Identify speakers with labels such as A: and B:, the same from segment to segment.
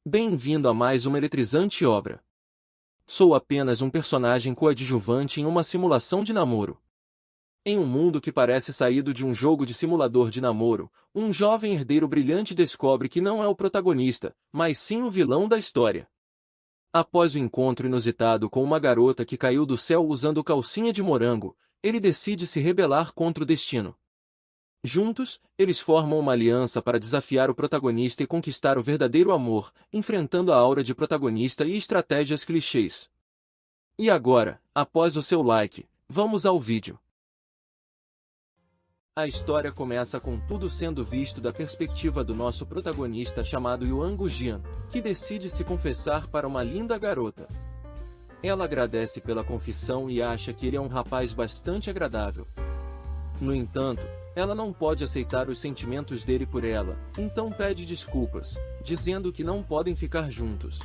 A: Bem-vindo a mais uma eletrizante obra. Sou apenas um personagem coadjuvante em uma simulação de namoro. Em um mundo que parece saído de um jogo de simulador de namoro, um jovem herdeiro brilhante descobre que não é o protagonista, mas sim o vilão da história. Após o encontro inusitado com uma garota que caiu do céu usando calcinha de morango, ele decide se rebelar contra o destino. Juntos, eles formam uma aliança para desafiar o protagonista e conquistar o verdadeiro amor, enfrentando a aura de protagonista e estratégias clichês. E agora, após o seu like, vamos ao vídeo. A história começa com tudo sendo visto da perspectiva do nosso protagonista chamado Yuan Gujian, que decide se confessar para uma linda garota. Ela agradece pela confissão e acha que ele é um rapaz bastante agradável. No entanto, ela não pode aceitar os sentimentos dele por ela, então pede desculpas, dizendo que não podem ficar juntos.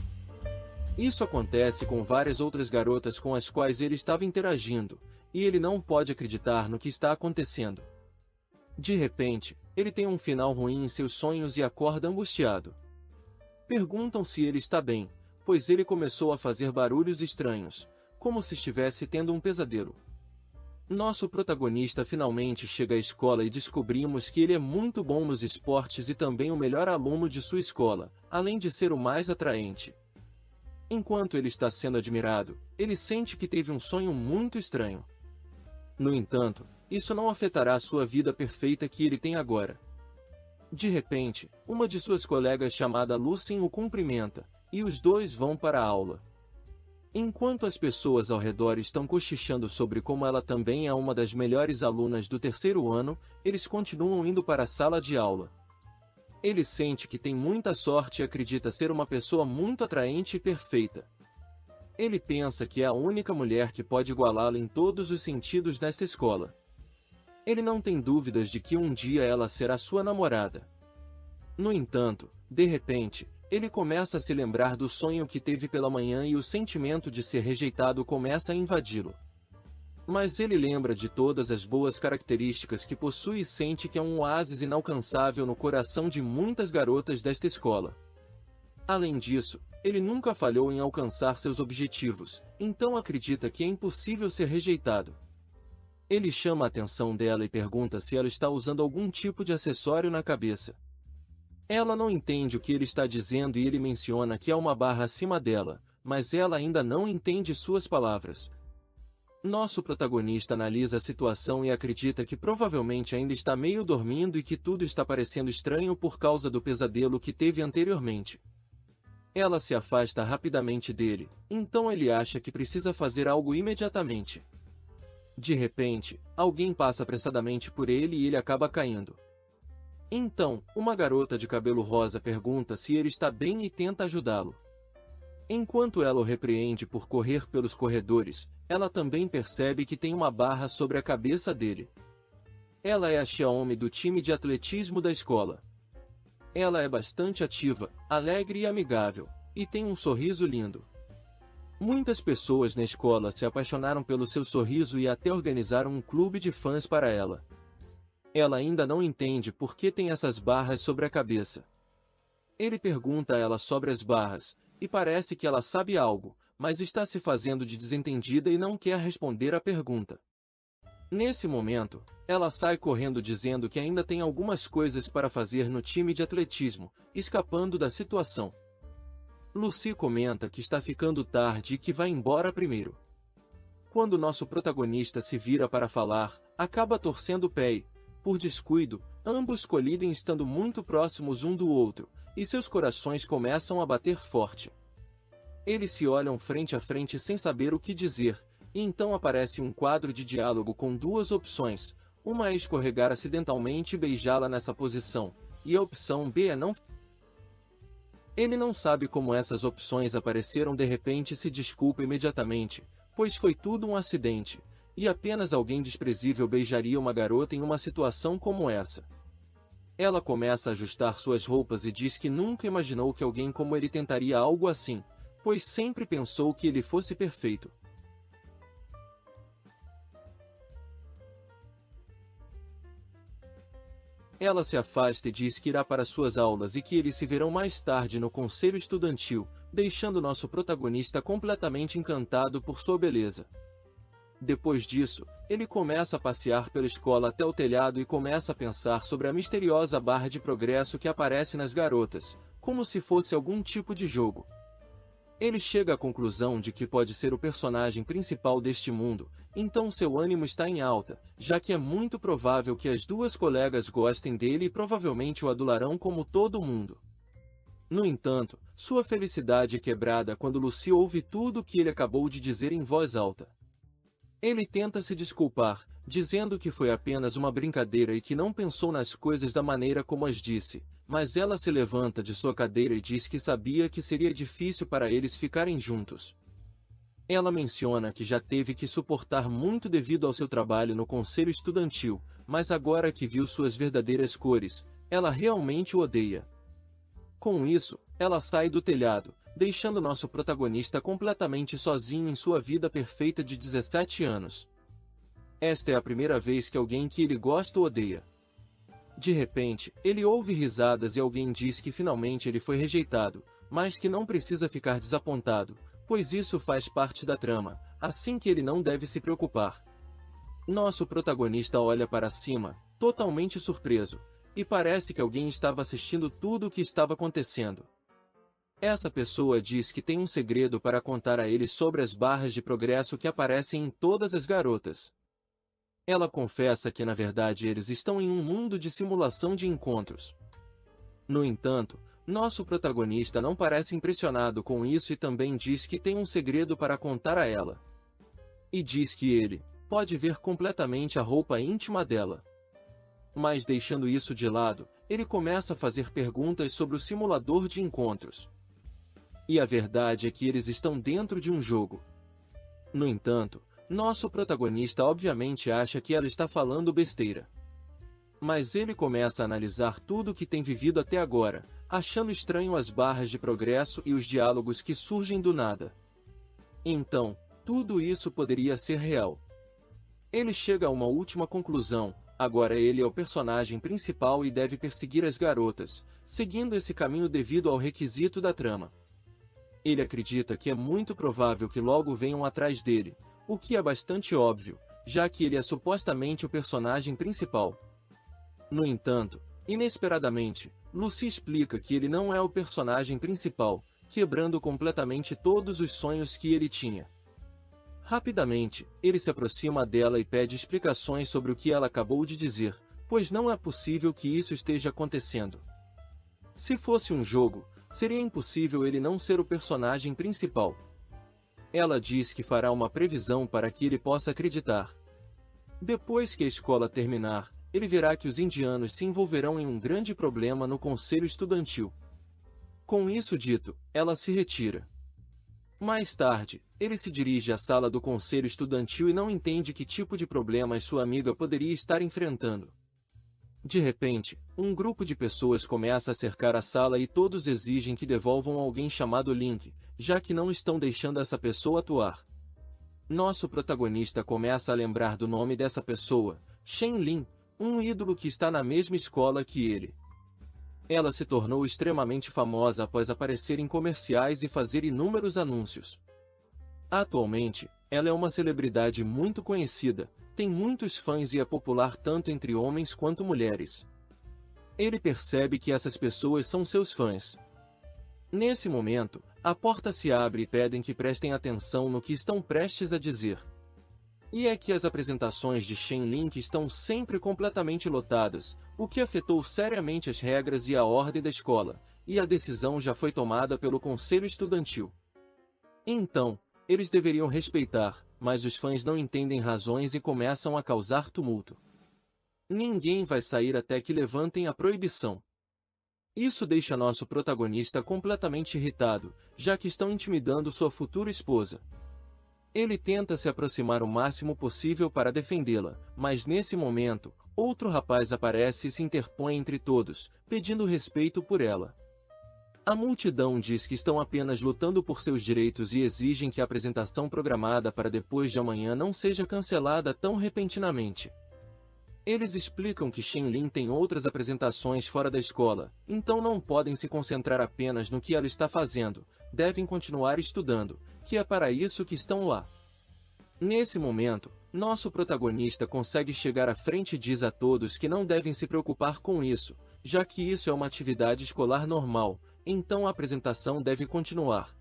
A: Isso acontece com várias outras garotas com as quais ele estava interagindo, e ele não pode acreditar no que está acontecendo. De repente, ele tem um final ruim em seus sonhos e acorda angustiado. Perguntam se ele está bem, pois ele começou a fazer barulhos estranhos, como se estivesse tendo um pesadelo. Nosso protagonista finalmente chega à escola e descobrimos que ele é muito bom nos esportes e também o melhor aluno de sua escola, além de ser o mais atraente. Enquanto ele está sendo admirado, ele sente que teve um sonho muito estranho. No entanto, isso não afetará a sua vida perfeita que ele tem agora. De repente, uma de suas colegas chamada Lucien o cumprimenta, e os dois vão para a aula. Enquanto as pessoas ao redor estão cochichando sobre como ela também é uma das melhores alunas do terceiro ano, eles continuam indo para a sala de aula. Ele sente que tem muita sorte e acredita ser uma pessoa muito atraente e perfeita. Ele pensa que é a única mulher que pode igualá-la em todos os sentidos nesta escola. Ele não tem dúvidas de que um dia ela será sua namorada. No entanto, de repente, ele começa a se lembrar do sonho que teve pela manhã e o sentimento de ser rejeitado começa a invadi-lo. Mas ele lembra de todas as boas características que possui e sente que é um oásis inalcançável no coração de muitas garotas desta escola. Além disso, ele nunca falhou em alcançar seus objetivos, então acredita que é impossível ser rejeitado. Ele chama a atenção dela e pergunta se ela está usando algum tipo de acessório na cabeça. Ela não entende o que ele está dizendo e ele menciona que há uma barra acima dela, mas ela ainda não entende suas palavras. Nosso protagonista analisa a situação e acredita que provavelmente ainda está meio dormindo e que tudo está parecendo estranho por causa do pesadelo que teve anteriormente. Ela se afasta rapidamente dele, então ele acha que precisa fazer algo imediatamente. De repente, alguém passa apressadamente por ele e ele acaba caindo. Então, uma garota de cabelo rosa pergunta se ele está bem e tenta ajudá-lo. Enquanto ela o repreende por correr pelos corredores, ela também percebe que tem uma barra sobre a cabeça dele. Ela é a Xiaomi do time de atletismo da escola. Ela é bastante ativa, alegre e amigável, e tem um sorriso lindo. Muitas pessoas na escola se apaixonaram pelo seu sorriso e até organizaram um clube de fãs para ela. Ela ainda não entende por que tem essas barras sobre a cabeça. Ele pergunta a ela sobre as barras, e parece que ela sabe algo, mas está se fazendo de desentendida e não quer responder à pergunta. Nesse momento, ela sai correndo dizendo que ainda tem algumas coisas para fazer no time de atletismo, escapando da situação. Lucy comenta que está ficando tarde e que vai embora primeiro. Quando nosso protagonista se vira para falar, acaba torcendo o pé e, por descuido, ambos colidem estando muito próximos um do outro, e seus corações começam a bater forte. Eles se olham frente a frente sem saber o que dizer, e então aparece um quadro de diálogo com duas opções, uma é escorregar acidentalmente e beijá-la nessa posição, e a opção B é não. Ele não sabe como essas opções apareceram de repente e se desculpa imediatamente, pois foi tudo um acidente. E apenas alguém desprezível beijaria uma garota em uma situação como essa. Ela começa a ajustar suas roupas e diz que nunca imaginou que alguém como ele tentaria algo assim, pois sempre pensou que ele fosse perfeito. Ela se afasta e diz que irá para suas aulas e que eles se verão mais tarde no conselho estudantil, deixando nosso protagonista completamente encantado por sua beleza. Depois disso, ele começa a passear pela escola até o telhado e começa a pensar sobre a misteriosa barra de progresso que aparece nas garotas, como se fosse algum tipo de jogo. Ele chega à conclusão de que pode ser o personagem principal deste mundo, então seu ânimo está em alta, já que é muito provável que as duas colegas gostem dele e provavelmente o adularão como todo mundo. No entanto, sua felicidade é quebrada quando Lucy ouve tudo o que ele acabou de dizer em voz alta. Ele tenta se desculpar, dizendo que foi apenas uma brincadeira e que não pensou nas coisas da maneira como as disse, mas ela se levanta de sua cadeira e diz que sabia que seria difícil para eles ficarem juntos. Ela menciona que já teve que suportar muito devido ao seu trabalho no conselho estudantil, mas agora que viu suas verdadeiras cores, ela realmente o odeia. Com isso, ela sai do telhado, deixando nosso protagonista completamente sozinho em sua vida perfeita de 17 anos. Esta é a primeira vez que alguém que ele gosta o odeia. De repente, ele ouve risadas e alguém diz que finalmente ele foi rejeitado, mas que não precisa ficar desapontado, pois isso faz parte da trama, assim que ele não deve se preocupar. Nosso protagonista olha para cima, totalmente surpreso, e parece que alguém estava assistindo tudo o que estava acontecendo. Essa pessoa diz que tem um segredo para contar a ele sobre as barras de progresso que aparecem em todas as garotas. Ela confessa que na verdade eles estão em um mundo de simulação de encontros. No entanto, nosso protagonista não parece impressionado com isso e também diz que tem um segredo para contar a ela. E diz que ele pode ver completamente a roupa íntima dela. Mas deixando isso de lado, ele começa a fazer perguntas sobre o simulador de encontros. E a verdade é que eles estão dentro de um jogo. No entanto, nosso protagonista obviamente acha que ela está falando besteira. Mas ele começa a analisar tudo o que tem vivido até agora, achando estranho as barras de progresso e os diálogos que surgem do nada. Então, tudo isso poderia ser real. Ele chega a uma última conclusão: agora ele é o personagem principal e deve perseguir as garotas, seguindo esse caminho devido ao requisito da trama. Ele acredita que é muito provável que logo venham atrás dele, o que é bastante óbvio, já que ele é supostamente o personagem principal. No entanto, inesperadamente, Lucy explica que ele não é o personagem principal, quebrando completamente todos os sonhos que ele tinha. Rapidamente, ele se aproxima dela e pede explicações sobre o que ela acabou de dizer, pois não é possível que isso esteja acontecendo. Se fosse um jogo, seria impossível ele não ser o personagem principal. Ela diz que fará uma previsão para que ele possa acreditar. Depois que a escola terminar, ele verá que os indianos se envolverão em um grande problema no conselho estudantil. Com isso dito, ela se retira. Mais tarde, ele se dirige à sala do conselho estudantil e não entende que tipo de problemas sua amiga poderia estar enfrentando. De repente, um grupo de pessoas começa a cercar a sala e todos exigem que devolvam alguém chamado Link, já que não estão deixando essa pessoa atuar. Nosso protagonista começa a lembrar do nome dessa pessoa, Shen Lin, um ídolo que está na mesma escola que ele. Ela se tornou extremamente famosa após aparecer em comerciais e fazer inúmeros anúncios. Atualmente, ela é uma celebridade muito conhecida, tem muitos fãs e é popular tanto entre homens quanto mulheres. Ele percebe que essas pessoas são seus fãs. Nesse momento, a porta se abre e pedem que prestem atenção no que estão prestes a dizer. E é que as apresentações de Shen Lin estão sempre completamente lotadas, o que afetou seriamente as regras e a ordem da escola, e a decisão já foi tomada pelo conselho estudantil. Então, eles deveriam respeitar, mas os fãs não entendem razões e começam a causar tumulto. Ninguém vai sair até que levantem a proibição. Isso deixa nosso protagonista completamente irritado, já que estão intimidando sua futura esposa. Ele tenta se aproximar o máximo possível para defendê-la, mas nesse momento, outro rapaz aparece e se interpõe entre todos, pedindo respeito por ela. A multidão diz que estão apenas lutando por seus direitos e exigem que a apresentação programada para depois de amanhã não seja cancelada tão repentinamente. Eles explicam que Shenlin tem outras apresentações fora da escola, então não podem se concentrar apenas no que ela está fazendo, devem continuar estudando, que é para isso que estão lá. Nesse momento, nosso protagonista consegue chegar à frente e diz a todos que não devem se preocupar com isso, já que isso é uma atividade escolar normal, então a apresentação deve continuar.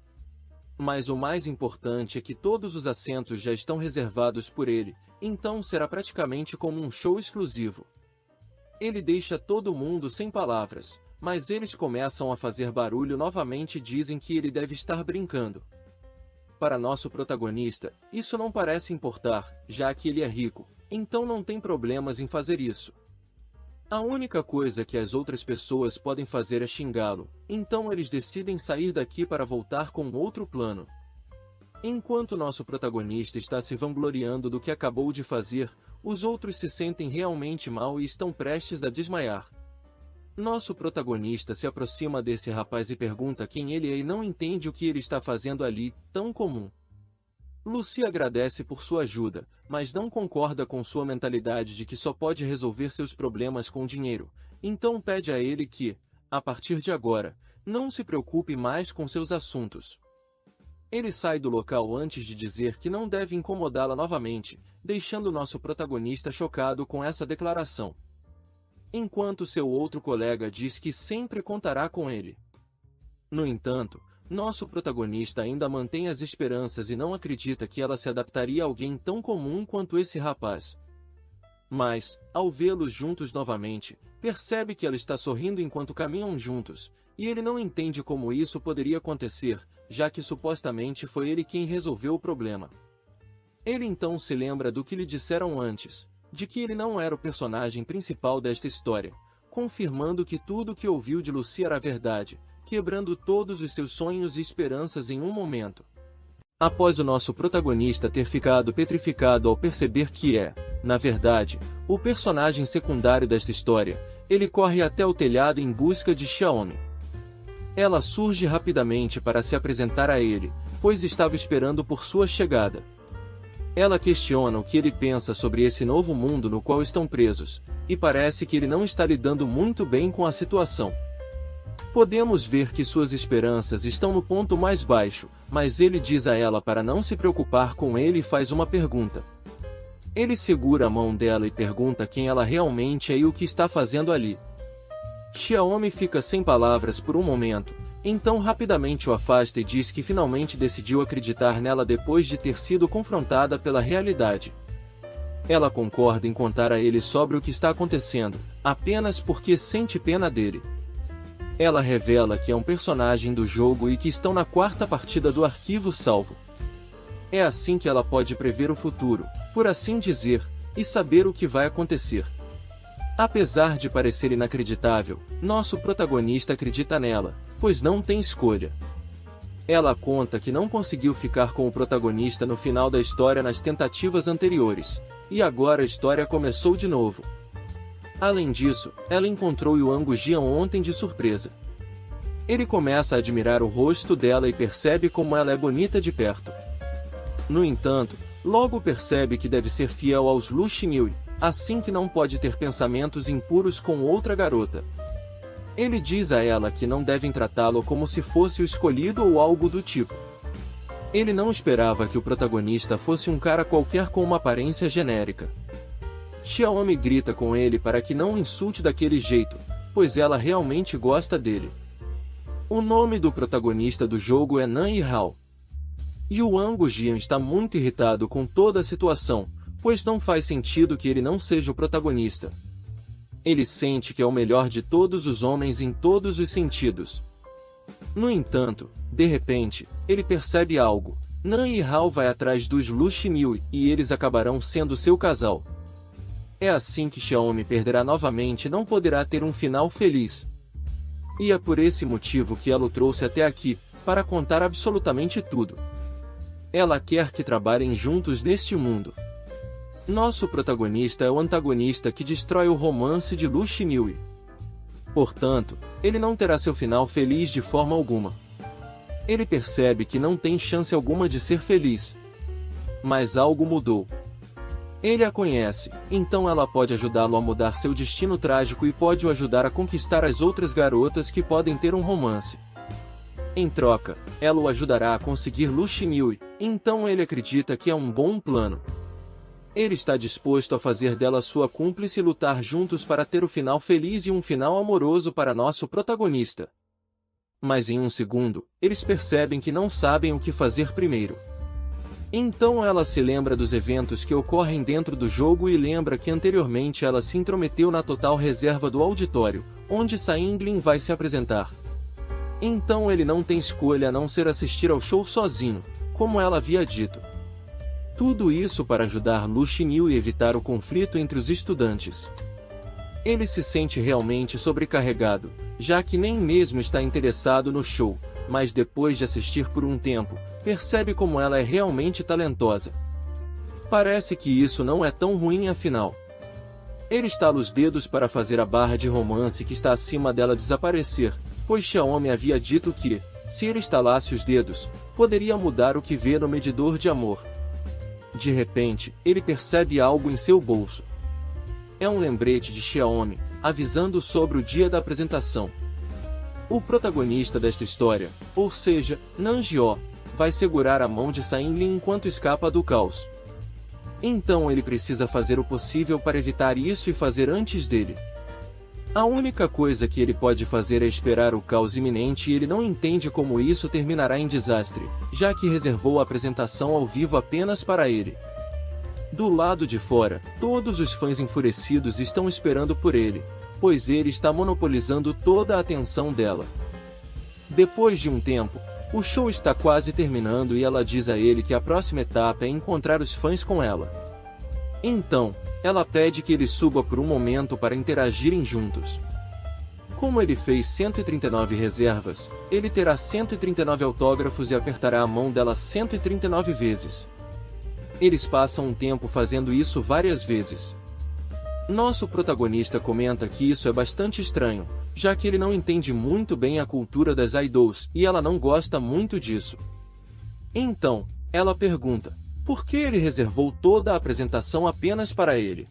A: Mas o mais importante é que todos os assentos já estão reservados por ele, então será praticamente como um show exclusivo. Ele deixa todo mundo sem palavras, mas eles começam a fazer barulho novamente e dizem que ele deve estar brincando. Para nosso protagonista, isso não parece importar, já que ele é rico, então não tem problemas em fazer isso. A única coisa que as outras pessoas podem fazer é xingá-lo, então eles decidem sair daqui para voltar com outro plano. Enquanto nosso protagonista está se vangloriando do que acabou de fazer, os outros se sentem realmente mal e estão prestes a desmaiar. Nosso protagonista se aproxima desse rapaz e pergunta quem ele é e não entende o que ele está fazendo ali, tão comum. Lucy agradece por sua ajuda, mas não concorda com sua mentalidade de que só pode resolver seus problemas com dinheiro, então pede a ele que, a partir de agora, não se preocupe mais com seus assuntos. Ele sai do local antes de dizer que não deve incomodá-la novamente, deixando nosso protagonista chocado com essa declaração. Enquanto seu outro colega diz que sempre contará com ele. No entanto, nosso protagonista ainda mantém as esperanças e não acredita que ela se adaptaria a alguém tão comum quanto esse rapaz. Mas, ao vê-los juntos novamente, percebe que ela está sorrindo enquanto caminham juntos, e ele não entende como isso poderia acontecer, já que supostamente foi ele quem resolveu o problema. Ele então se lembra do que lhe disseram antes, de que ele não era o personagem principal desta história, confirmando que tudo o que ouviu de Lucy era verdade, quebrando todos os seus sonhos e esperanças em um momento. Após o nosso protagonista ter ficado petrificado ao perceber que é, na verdade, o personagem secundário desta história, ele corre até o telhado em busca de Xiaomi. Ela surge rapidamente para se apresentar a ele, pois estava esperando por sua chegada. Ela questiona o que ele pensa sobre esse novo mundo no qual estão presos, e parece que ele não está lidando muito bem com a situação. Podemos ver que suas esperanças estão no ponto mais baixo, mas ele diz a ela para não se preocupar com ele e faz uma pergunta. Ele segura a mão dela e pergunta quem ela realmente é e o que está fazendo ali. Xiaomi fica sem palavras por um momento, então rapidamente o afasta e diz que finalmente decidiu acreditar nela depois de ter sido confrontada pela realidade. Ela concorda em contar a ele sobre o que está acontecendo, apenas porque sente pena dele. Ela revela que é um personagem do jogo e que estão na 4ª partida do arquivo salvo. É assim que ela pode prever o futuro, por assim dizer, e saber o que vai acontecer. Apesar de parecer inacreditável, nosso protagonista acredita nela, pois não tem escolha. Ela conta que não conseguiu ficar com o protagonista no final da história nas tentativas anteriores, e agora a história começou de novo. Além disso, ela encontrou Yuan Gujian ontem de surpresa. Ele começa a admirar o rosto dela e percebe como ela é bonita de perto. No entanto, logo percebe que deve ser fiel aos Lu Xinhui, assim que não pode ter pensamentos impuros com outra garota. Ele diz a ela que não devem tratá-lo como se fosse o escolhido ou algo do tipo. Ele não esperava que o protagonista fosse um cara qualquer com uma aparência genérica. Xiaomi grita com ele para que não o insulte daquele jeito, pois ela realmente gosta dele. O nome do protagonista do jogo é Nan Yihao. Yuan Gujian está muito irritado com toda a situação, pois não faz sentido que ele não seja o protagonista. Ele sente que é o melhor de todos os homens em todos os sentidos. No entanto, de repente, ele percebe algo. Nan Yihao vai atrás dos Lu Xinhui, e eles acabarão sendo seu casal. É assim que Xiaomi perderá novamente e não poderá ter um final feliz. E é por esse motivo que ela o trouxe até aqui, para contar absolutamente tudo. Ela quer que trabalhem juntos neste mundo. Nosso protagonista é o antagonista que destrói o romance de Lu Xinhui. Portanto, ele não terá seu final feliz de forma alguma. Ele percebe que não tem chance alguma de ser feliz. Mas algo mudou. Ele a conhece, então ela pode ajudá-lo a mudar seu destino trágico e pode o ajudar a conquistar as outras garotas que podem ter um romance. Em troca, ela o ajudará a conseguir Lu Xinyu, então ele acredita que é um bom plano. Ele está disposto a fazer dela sua cúmplice e lutar juntos para ter o final feliz e um final amoroso para nosso protagonista. Mas em um segundo, eles percebem que não sabem o que fazer primeiro. Então ela se lembra dos eventos que ocorrem dentro do jogo e lembra que anteriormente ela se intrometeu na total reserva do auditório, onde Sainglin vai se apresentar. Então ele não tem escolha a não ser assistir ao show sozinho, como ela havia dito. Tudo isso para ajudar Lu Xinyu e evitar o conflito entre os estudantes. Ele se sente realmente sobrecarregado, já que nem mesmo está interessado no show, mas depois de assistir por um tempo, percebe como ela é realmente talentosa. Parece que isso não é tão ruim afinal. Ele estala os dedos para fazer a barra de romance que está acima dela desaparecer, pois Xiaomi havia dito que, se ele estalasse os dedos, poderia mudar o que vê no medidor de amor. De repente, ele percebe algo em seu bolso. É um lembrete de Xiaomi, avisando sobre o dia da apresentação. O protagonista desta história, ou seja, Nanjió, vai segurar a mão de Sainglin enquanto escapa do caos. Então ele precisa fazer o possível para evitar isso e fazer antes dele. A única coisa que ele pode fazer é esperar o caos iminente e ele não entende como isso terminará em desastre, já que reservou a apresentação ao vivo apenas para ele. Do lado de fora, todos os fãs enfurecidos estão esperando por ele, pois ele está monopolizando toda a atenção dela. Depois de um tempo, o show está quase terminando e ela diz a ele que a próxima etapa é encontrar os fãs com ela. Então, ela pede que ele suba por um momento para interagirem juntos. Como ele fez 139 reservas, ele terá 139 autógrafos e apertará a mão dela 139 vezes. Eles passam um tempo fazendo isso várias vezes. Nosso protagonista comenta que isso é bastante estranho, já que ele não entende muito bem a cultura das idols e ela não gosta muito disso. Então, ela pergunta, por que ele reservou toda a apresentação apenas para ele?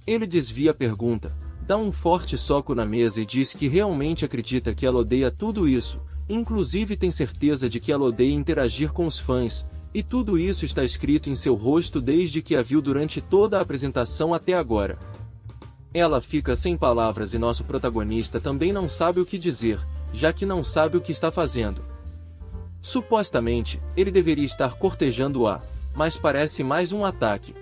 A: Ele desvia a pergunta, dá um forte soco na mesa e diz que realmente acredita que ela odeia tudo isso, inclusive tem certeza de que ela odeia interagir com os fãs, e tudo isso está escrito em seu rosto desde que a viu durante toda a apresentação até agora. Ela fica sem palavras e nosso protagonista também não sabe o que dizer, já que não sabe o que está fazendo. Supostamente, ele deveria estar cortejando-a, mas parece mais um ataque.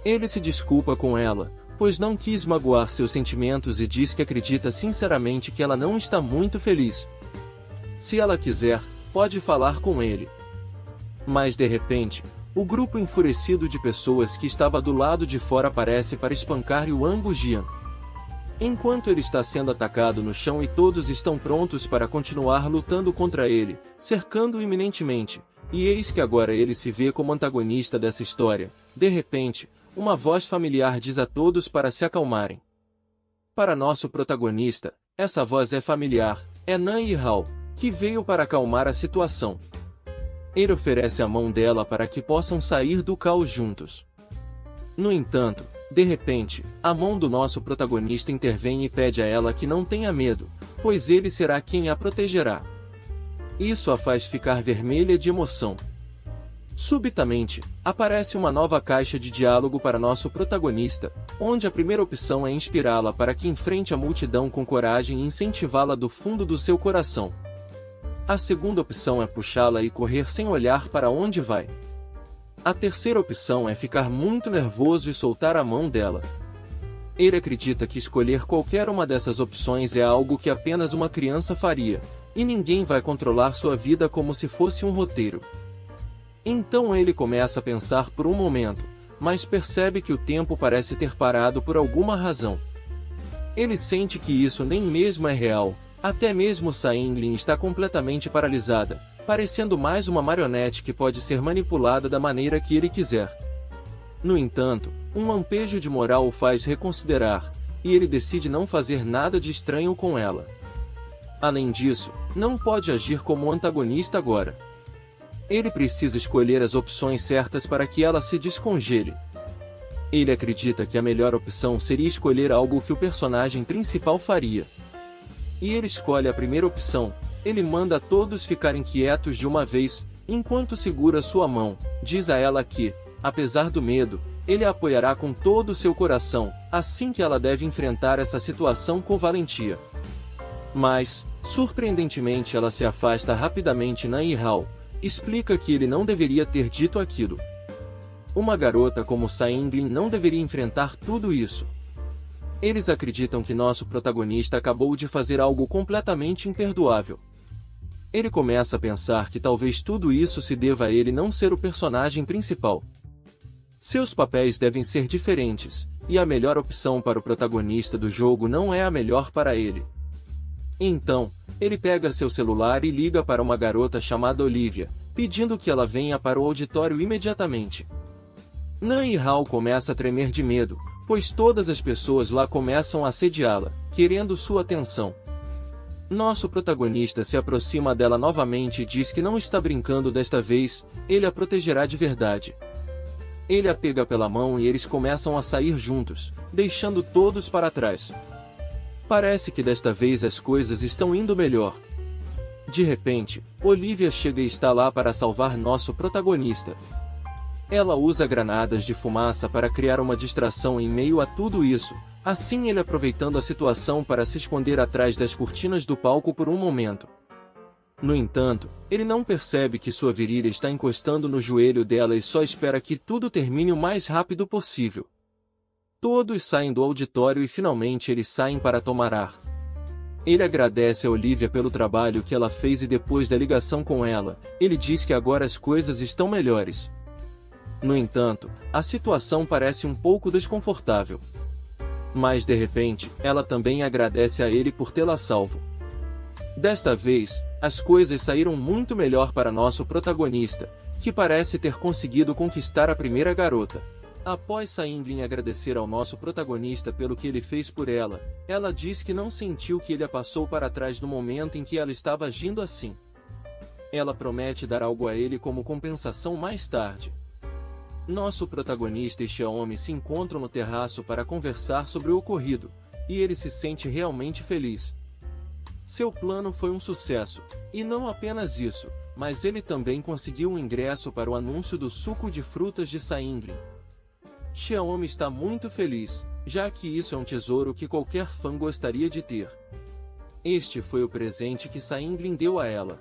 A: Ele se desculpa com ela, pois não quis magoar seus sentimentos e diz que acredita sinceramente que ela não está muito feliz. Se ela quiser, pode falar com ele. Mas de repente, o grupo enfurecido de pessoas que estava do lado de fora aparece para espancar Yuan Gujian. Enquanto ele está sendo atacado no chão e todos estão prontos para continuar lutando contra ele, cercando-o iminentemente, e eis que agora ele se vê como antagonista dessa história, de repente, uma voz familiar diz a todos para se acalmarem. Para nosso protagonista, essa voz é familiar, é Nan Yihao, que veio para acalmar a situação. Ele oferece a mão dela para que possam sair do caos juntos. No entanto, de repente, a mão do nosso protagonista intervém e pede a ela que não tenha medo, pois ele será quem a protegerá. Isso a faz ficar vermelha de emoção. Subitamente, aparece uma nova caixa de diálogo para nosso protagonista, onde a primeira opção é inspirá-la para que enfrente a multidão com coragem e incentivá-la do fundo do seu coração. A segunda opção é puxá-la e correr sem olhar para onde vai. A terceira opção é ficar muito nervoso e soltar a mão dela. Ele acredita que escolher qualquer uma dessas opções é algo que apenas uma criança faria, e ninguém vai controlar sua vida como se fosse um roteiro. Então ele começa a pensar por um momento, mas percebe que o tempo parece ter parado por alguma razão. Ele sente que isso nem mesmo é real. Até mesmo Sainglin está completamente paralisada, parecendo mais uma marionete que pode ser manipulada da maneira que ele quiser. No entanto, um lampejo de moral o faz reconsiderar, e ele decide não fazer nada de estranho com ela. Além disso, não pode agir como antagonista agora. Ele precisa escolher as opções certas para que ela se descongele. Ele acredita que a melhor opção seria escolher algo que o personagem principal faria. E ele escolhe a primeira opção. Ele manda todos ficarem quietos de uma vez, enquanto segura sua mão. Diz a ela que, apesar do medo, ele a apoiará com todo o seu coração, assim que ela deve enfrentar essa situação com valentia. Mas, surpreendentemente, ela se afasta rapidamente. Nan-Hao explica que ele não deveria ter dito aquilo. Uma garota como Sainglin não deveria enfrentar tudo isso. Eles acreditam que nosso protagonista acabou de fazer algo completamente imperdoável. Ele começa a pensar que talvez tudo isso se deva a ele não ser o personagem principal. Seus papéis devem ser diferentes, e a melhor opção para o protagonista do jogo não é a melhor para ele. Então, ele pega seu celular e liga para uma garota chamada Olivia, pedindo que ela venha para o auditório imediatamente. Nan-Hao começa a tremer de medo, pois todas as pessoas lá começam a assediá-la, querendo sua atenção. Nosso protagonista se aproxima dela novamente e diz que não está brincando desta vez, ele a protegerá de verdade. Ele a pega pela mão e eles começam a sair juntos, deixando todos para trás. Parece que desta vez as coisas estão indo melhor. De repente, Olivia chega e está lá para salvar nosso protagonista. Ela usa granadas de fumaça para criar uma distração em meio a tudo isso, assim ele aproveitando a situação para se esconder atrás das cortinas do palco por um momento. No entanto, ele não percebe que sua virilha está encostando no joelho dela e só espera que tudo termine o mais rápido possível. Todos saem do auditório e finalmente eles saem para tomar ar. Ele agradece a Olivia pelo trabalho que ela fez e depois da ligação com ela, ele diz que agora as coisas estão melhores. No entanto, a situação parece um pouco desconfortável. Mas de repente, ela também agradece a ele por tê-la salvo. Desta vez, as coisas saíram muito melhor para nosso protagonista, que parece ter conseguido conquistar a primeira garota. Após Sainglin agradecer ao nosso protagonista pelo que ele fez por ela, ela diz que não sentiu que ele a passou para trás no momento em que ela estava agindo assim. Ela promete dar algo a ele como compensação mais tarde. Nosso protagonista e Xiaomi se encontram no terraço para conversar sobre o ocorrido, e ele se sente realmente feliz. Seu plano foi um sucesso, e não apenas isso, mas ele também conseguiu um ingresso para o anúncio do suco de frutas de Sainglin. Xiaomi está muito feliz, já que isso é um tesouro que qualquer fã gostaria de ter. Este foi o presente que Sainglin deu a ela.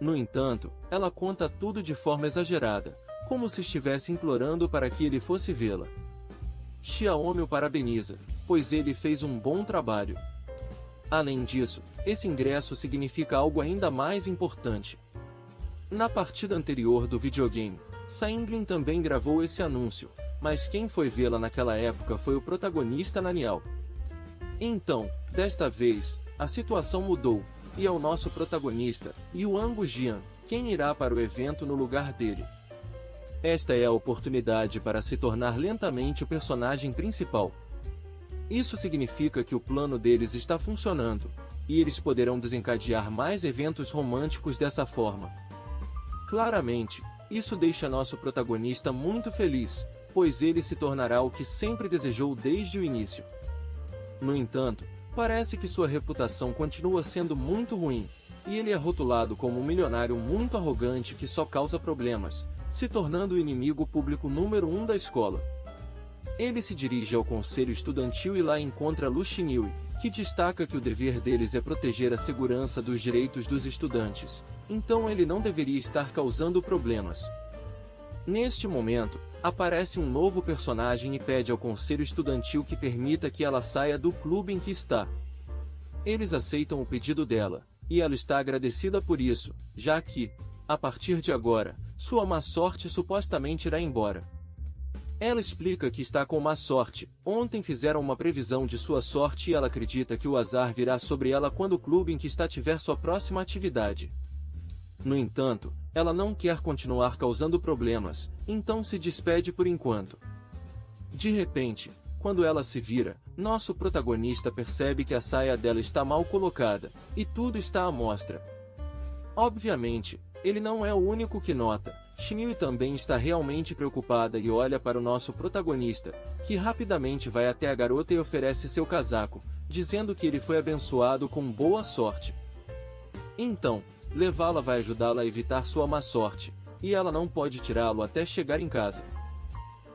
A: No entanto, ela conta tudo de forma exagerada, como se estivesse implorando para que ele fosse vê-la. Xiaomi o parabeniza, pois ele fez um bom trabalho. Além disso, esse ingresso significa algo ainda mais importante. Na partida anterior do videogame, Sainglin também gravou esse anúncio, mas quem foi vê-la naquela época foi o protagonista Nan-Hao. Então, desta vez, a situação mudou, e é o nosso protagonista, Yuan Gujian, quem irá para o evento no lugar dele. Esta é a oportunidade para se tornar lentamente o personagem principal. Isso significa que o plano deles está funcionando, e eles poderão desencadear mais eventos românticos dessa forma. Claramente, isso deixa nosso protagonista muito feliz, pois ele se tornará o que sempre desejou desde o início. No entanto, parece que sua reputação continua sendo muito ruim, e ele é rotulado como um milionário muito arrogante que só causa problemas, se tornando o inimigo público número 1 da escola. Ele se dirige ao conselho estudantil e lá encontra Lu Xinhui, que destaca que o dever deles é proteger a segurança dos direitos dos estudantes, então ele não deveria estar causando problemas. Neste momento, aparece um novo personagem e pede ao conselho estudantil que permita que ela saia do clube em que está. Eles aceitam o pedido dela, e ela está agradecida por isso, já que, a partir de agora, sua má sorte supostamente irá embora. Ela explica que está com má sorte, ontem fizeram uma previsão de sua sorte e ela acredita que o azar virá sobre ela quando o clube em que está tiver sua próxima atividade. No entanto, ela não quer continuar causando problemas, então se despede por enquanto. De repente, quando ela se vira, nosso protagonista percebe que a saia dela está mal colocada, e tudo está à mostra. Obviamente, ele não é o único que nota, Shinui também está realmente preocupada e olha para o nosso protagonista, que rapidamente vai até a garota e oferece seu casaco, dizendo que ele foi abençoado com boa sorte. Então, levá-la vai ajudá-la a evitar sua má sorte, e ela não pode tirá-lo até chegar em casa.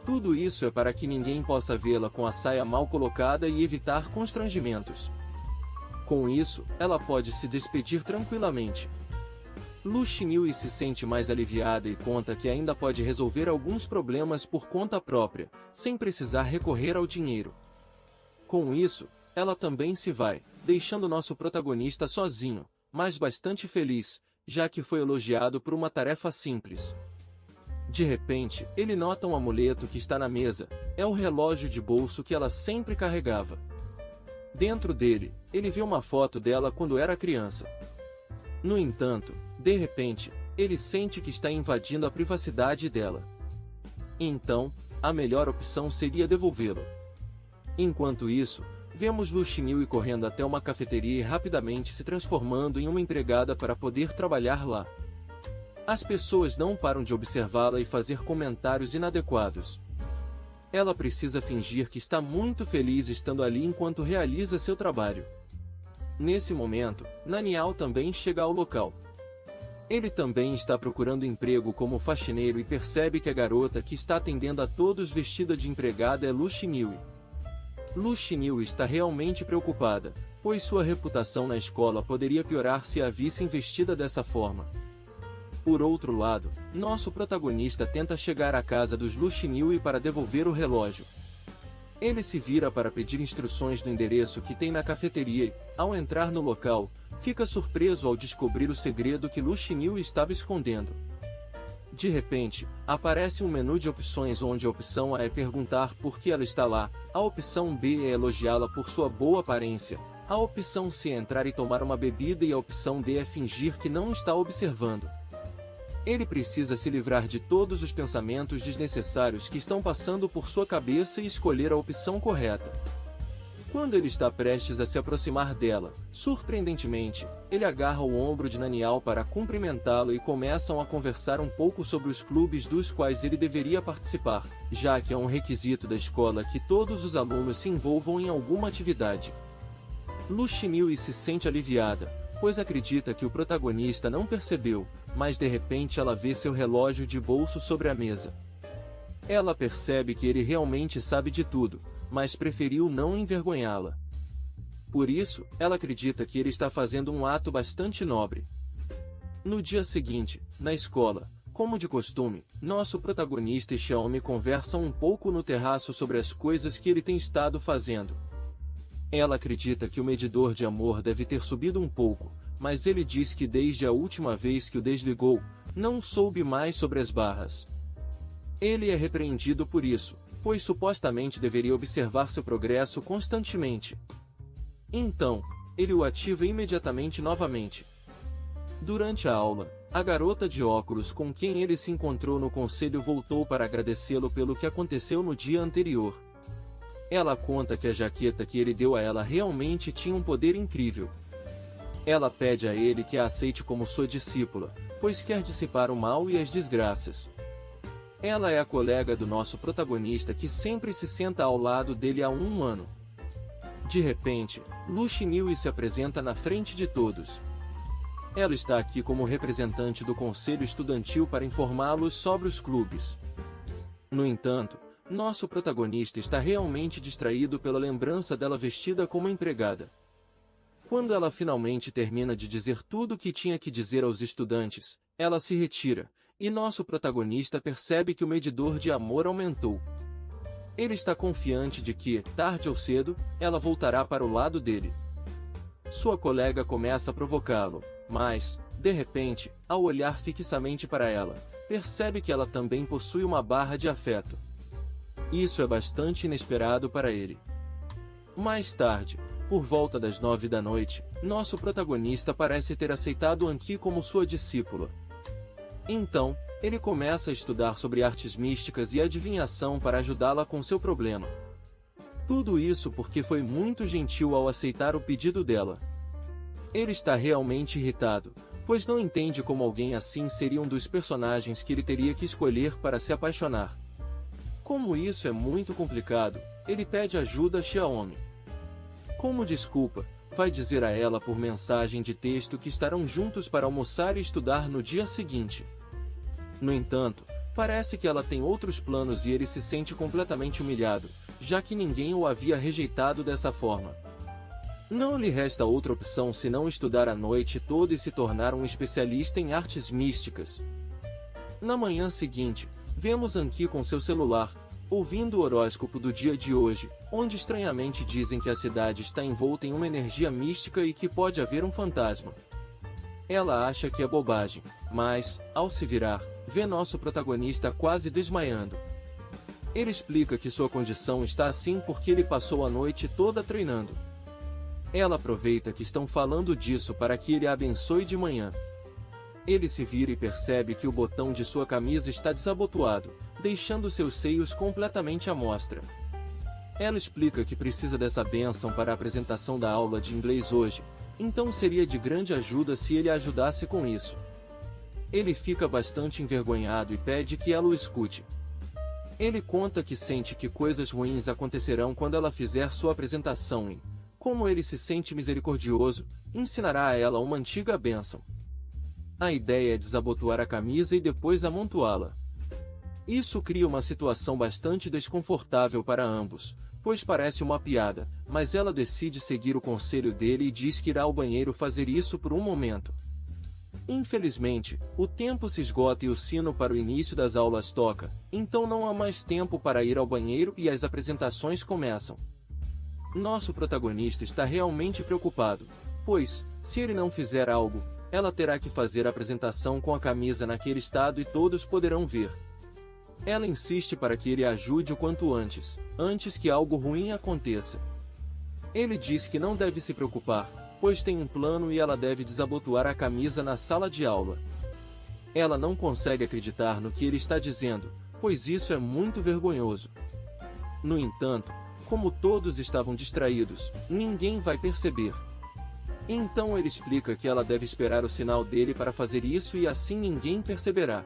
A: Tudo isso é para que ninguém possa vê-la com a saia mal colocada e evitar constrangimentos. Com isso, ela pode se despedir tranquilamente. Lu Shinui se sente mais aliviada e conta que ainda pode resolver alguns problemas por conta própria, sem precisar recorrer ao dinheiro. Com isso, ela também se vai, deixando nosso protagonista sozinho, mas bastante feliz, já que foi elogiado por uma tarefa simples. De repente, ele nota um amuleto que está na mesa, é o relógio de bolso que ela sempre carregava. Dentro dele, ele vê uma foto dela quando era criança. No entanto, de repente, ele sente que está invadindo a privacidade dela. Então, a melhor opção seria devolvê-lo. Enquanto isso, vemos Lu Shinui correndo até uma cafeteria e rapidamente se transformando em uma empregada para poder trabalhar lá. As pessoas não param de observá-la e fazer comentários inadequados. Ela precisa fingir que está muito feliz estando ali enquanto realiza seu trabalho. Nesse momento, Naniao também chega ao local. Ele também está procurando emprego como faxineiro e percebe que a garota que está atendendo a todos vestida de empregada é Lu Shinui. Lu Shinui está realmente preocupada, pois sua reputação na escola poderia piorar se a vissem vestida dessa forma. Por outro lado, nosso protagonista tenta chegar à casa dos Lu Shinui para devolver o relógio. Ele se vira para pedir instruções do endereço que tem na cafeteria e, ao entrar no local, fica surpreso ao descobrir o segredo que Lu Shinui estava escondendo. De repente, aparece um menu de opções onde a opção A é perguntar por que ela está lá, a opção B é elogiá-la por sua boa aparência, a opção C é entrar e tomar uma bebida e a opção D é fingir que não está observando. Ele precisa se livrar de todos os pensamentos desnecessários que estão passando por sua cabeça e escolher a opção correta. Quando ele está prestes a se aproximar dela, surpreendentemente, ele agarra o ombro de Naniao para cumprimentá-lo e começam a conversar um pouco sobre os clubes dos quais ele deveria participar, já que é um requisito da escola que todos os alunos se envolvam em alguma atividade. Lu Shinui se sente aliviada, pois acredita que o protagonista não percebeu, mas de repente ela vê seu relógio de bolso sobre a mesa. Ela percebe que ele realmente sabe de tudo, mas preferiu não envergonhá-la. Por isso, ela acredita que ele está fazendo um ato bastante nobre. No dia seguinte, na escola, como de costume, nosso protagonista e Xiaomi conversam um pouco no terraço sobre as coisas que ele tem estado fazendo. Ela acredita que o medidor de amor deve ter subido um pouco, mas ele diz que desde a última vez que o desligou, não soube mais sobre as barras. Ele é repreendido por isso, pois supostamente deveria observar seu progresso constantemente. Então, ele o ativa imediatamente novamente. Durante a aula, a garota de óculos com quem ele se encontrou no conselho voltou para agradecê-lo pelo que aconteceu no dia anterior. Ela conta que a jaqueta que ele deu a ela realmente tinha um poder incrível. Ela pede a ele que a aceite como sua discípula, pois quer dissipar o mal e as desgraças. Ela é a colega do nosso protagonista que sempre se senta ao lado dele há um ano. De repente, Lu Shinui se apresenta na frente de todos. Ela está aqui como representante do conselho estudantil para informá-los sobre os clubes. No entanto, nosso protagonista está realmente distraído pela lembrança dela vestida como empregada. Quando ela finalmente termina de dizer tudo o que tinha que dizer aos estudantes, ela se retira, e nosso protagonista percebe que o medidor de amor aumentou. Ele está confiante de que, tarde ou cedo, ela voltará para o lado dele. Sua colega começa a provocá-lo, mas, de repente, ao olhar fixamente para ela, percebe que ela também possui uma barra de afeto. Isso é bastante inesperado para ele. Mais tarde, por volta das 9 da noite, nosso protagonista parece ter aceitado Anki como sua discípula. Então, ele começa a estudar sobre artes místicas e adivinhação para ajudá-la com seu problema. Tudo isso porque foi muito gentil ao aceitar o pedido dela. Ele está realmente irritado, pois não entende como alguém assim seria um dos personagens que ele teria que escolher para se apaixonar. Como isso é muito complicado, ele pede ajuda a Xiaomi. Como desculpa, vai dizer a ela por mensagem de texto que estarão juntos para almoçar e estudar no dia seguinte. No entanto, parece que ela tem outros planos e ele se sente completamente humilhado, já que ninguém o havia rejeitado dessa forma. Não lhe resta outra opção senão estudar a noite toda e se tornar um especialista em artes místicas. Na manhã seguinte, vemos Anki com seu celular, ouvindo o horóscopo do dia de hoje, onde estranhamente dizem que a cidade está envolta em uma energia mística e que pode haver um fantasma. Ela acha que é bobagem, mas, ao se virar, vê nosso protagonista quase desmaiando. Ele explica que sua condição está assim porque ele passou a noite toda treinando. Ela aproveita que estão falando disso para que ele a abençoe de manhã. Ele se vira e percebe que o botão de sua camisa está desabotoado, deixando seus seios completamente à mostra. Ela explica que precisa dessa bênção para a apresentação da aula de inglês hoje, então seria de grande ajuda se ele a ajudasse com isso. Ele fica bastante envergonhado e pede que ela o escute. Ele conta que sente que coisas ruins acontecerão quando ela fizer sua apresentação e, como ele se sente misericordioso, ensinará a ela uma antiga bênção. A ideia é desabotoar a camisa e depois amontoá-la. Isso cria uma situação bastante desconfortável para ambos, pois parece uma piada, mas ela decide seguir o conselho dele e diz que irá ao banheiro fazer isso por um momento. Infelizmente, o tempo se esgota e o sino para o início das aulas toca, então não há mais tempo para ir ao banheiro e as apresentações começam. Nosso protagonista está realmente preocupado, pois, se ele não fizer algo, ela terá que fazer a apresentação com a camisa naquele estado e todos poderão ver. Ela insiste para que ele a ajude o quanto antes que algo ruim aconteça. Ele diz que não deve se preocupar, pois tem um plano e ela deve desabotoar a camisa na sala de aula. Ela não consegue acreditar no que ele está dizendo, pois isso é muito vergonhoso. No entanto, como todos estavam distraídos, ninguém vai perceber. Então ele explica que ela deve esperar o sinal dele para fazer isso e assim ninguém perceberá.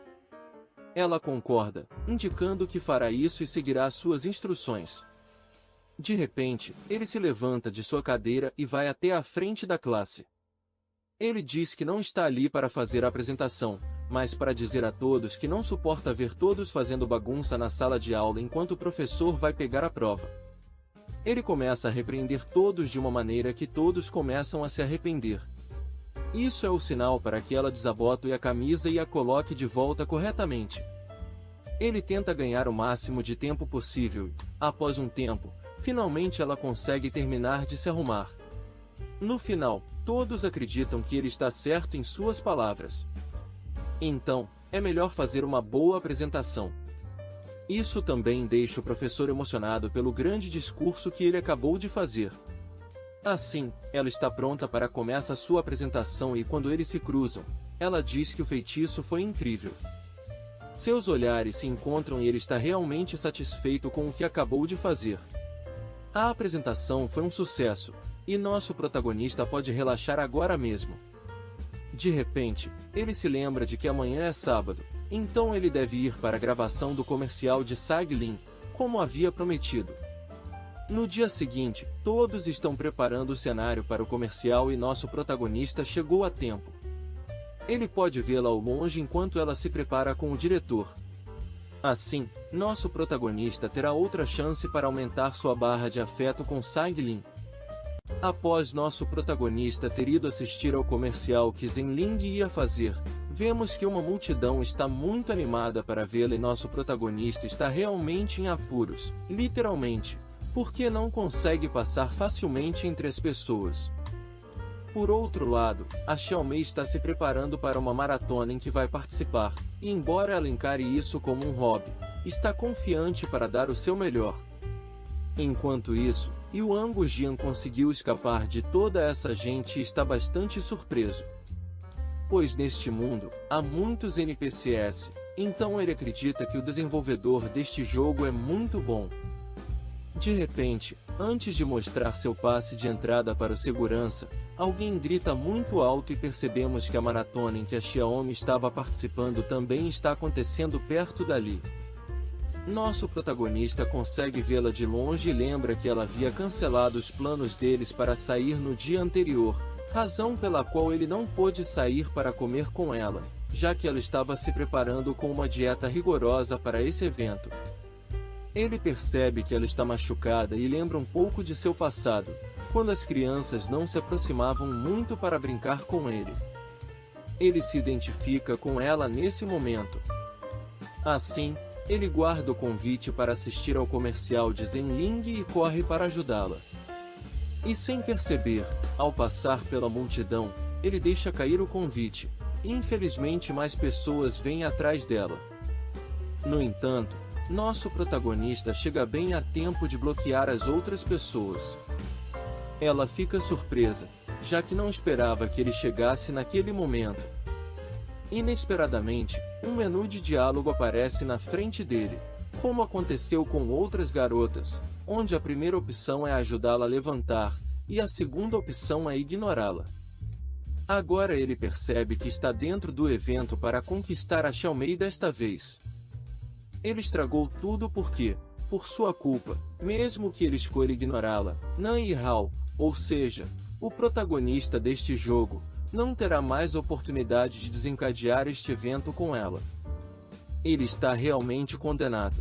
A: Ela concorda, indicando que fará isso e seguirá suas instruções. De repente, ele se levanta de sua cadeira e vai até a frente da classe. Ele diz que não está ali para fazer a apresentação, mas para dizer a todos que não suporta ver todos fazendo bagunça na sala de aula enquanto o professor vai pegar a prova. Ele começa a repreender todos de uma maneira que todos começam a se arrepender. Isso é o sinal para que ela desabote a camisa e a coloque de volta corretamente. Ele tenta ganhar o máximo de tempo possível e, após um tempo, finalmente ela consegue terminar de se arrumar. No final, todos acreditam que ele está certo em suas palavras. Então, é melhor fazer uma boa apresentação. Isso também deixa o professor emocionado pelo grande discurso que ele acabou de fazer. Assim, ela está pronta para começar sua apresentação e quando eles se cruzam, ela diz que o feitiço foi incrível. Seus olhares se encontram e ele está realmente satisfeito com o que acabou de fazer. A apresentação foi um sucesso, e nosso protagonista pode relaxar agora mesmo. De repente, ele se lembra de que amanhã é sábado, então ele deve ir para a gravação do comercial de Saglin, como havia prometido. No dia seguinte, todos estão preparando o cenário para o comercial e nosso protagonista chegou a tempo. Ele pode vê-la ao longe enquanto ela se prepara com o diretor. Assim, nosso protagonista terá outra chance para aumentar sua barra de afeto com Saglin. Após nosso protagonista ter ido assistir ao comercial que Zhenling ia fazer, vemos que uma multidão está muito animada para vê-la e nosso protagonista está realmente em apuros, literalmente, porque não consegue passar facilmente entre as pessoas. Por outro lado, a Xiaomi está se preparando para uma maratona em que vai participar, e embora ela encare isso como um hobby, está confiante para dar o seu melhor. Enquanto isso, Yuan Gujian conseguiu escapar de toda essa gente e está bastante surpreso. Pois neste mundo, há muitos NPCs, então ele acredita que o desenvolvedor deste jogo é muito bom. De repente, antes de mostrar seu passe de entrada para o segurança, alguém grita muito alto e percebemos que a maratona em que a Xiaomi estava participando também está acontecendo perto dali. Nosso protagonista consegue vê-la de longe e lembra que ela havia cancelado os planos deles para sair no dia anterior, razão pela qual ele não pôde sair para comer com ela, já que ela estava se preparando com uma dieta rigorosa para esse evento. Ele percebe que ela está machucada e lembra um pouco de seu passado, quando as crianças não se aproximavam muito para brincar com ele. Ele se identifica com ela nesse momento. Assim, ele guarda o convite para assistir ao comercial de Zenling e corre para ajudá-la. E sem perceber, ao passar pela multidão, ele deixa cair o convite. Infelizmente mais pessoas vêm atrás dela. No entanto, nosso protagonista chega bem a tempo de bloquear as outras pessoas. Ela fica surpresa, já que não esperava que ele chegasse naquele momento. Inesperadamente, um menu de diálogo aparece na frente dele, como aconteceu com outras garotas, onde a primeira opção é ajudá-la a levantar, e a segunda opção é ignorá-la. Agora ele percebe que está dentro do evento para conquistar a Xiaomei desta vez. Ele estragou tudo porque, por sua culpa, mesmo que ele escolha ignorá-la, Nan Yihao, ou seja, o protagonista deste jogo, não terá mais oportunidade de desencadear este evento com ela. Ele está realmente condenado.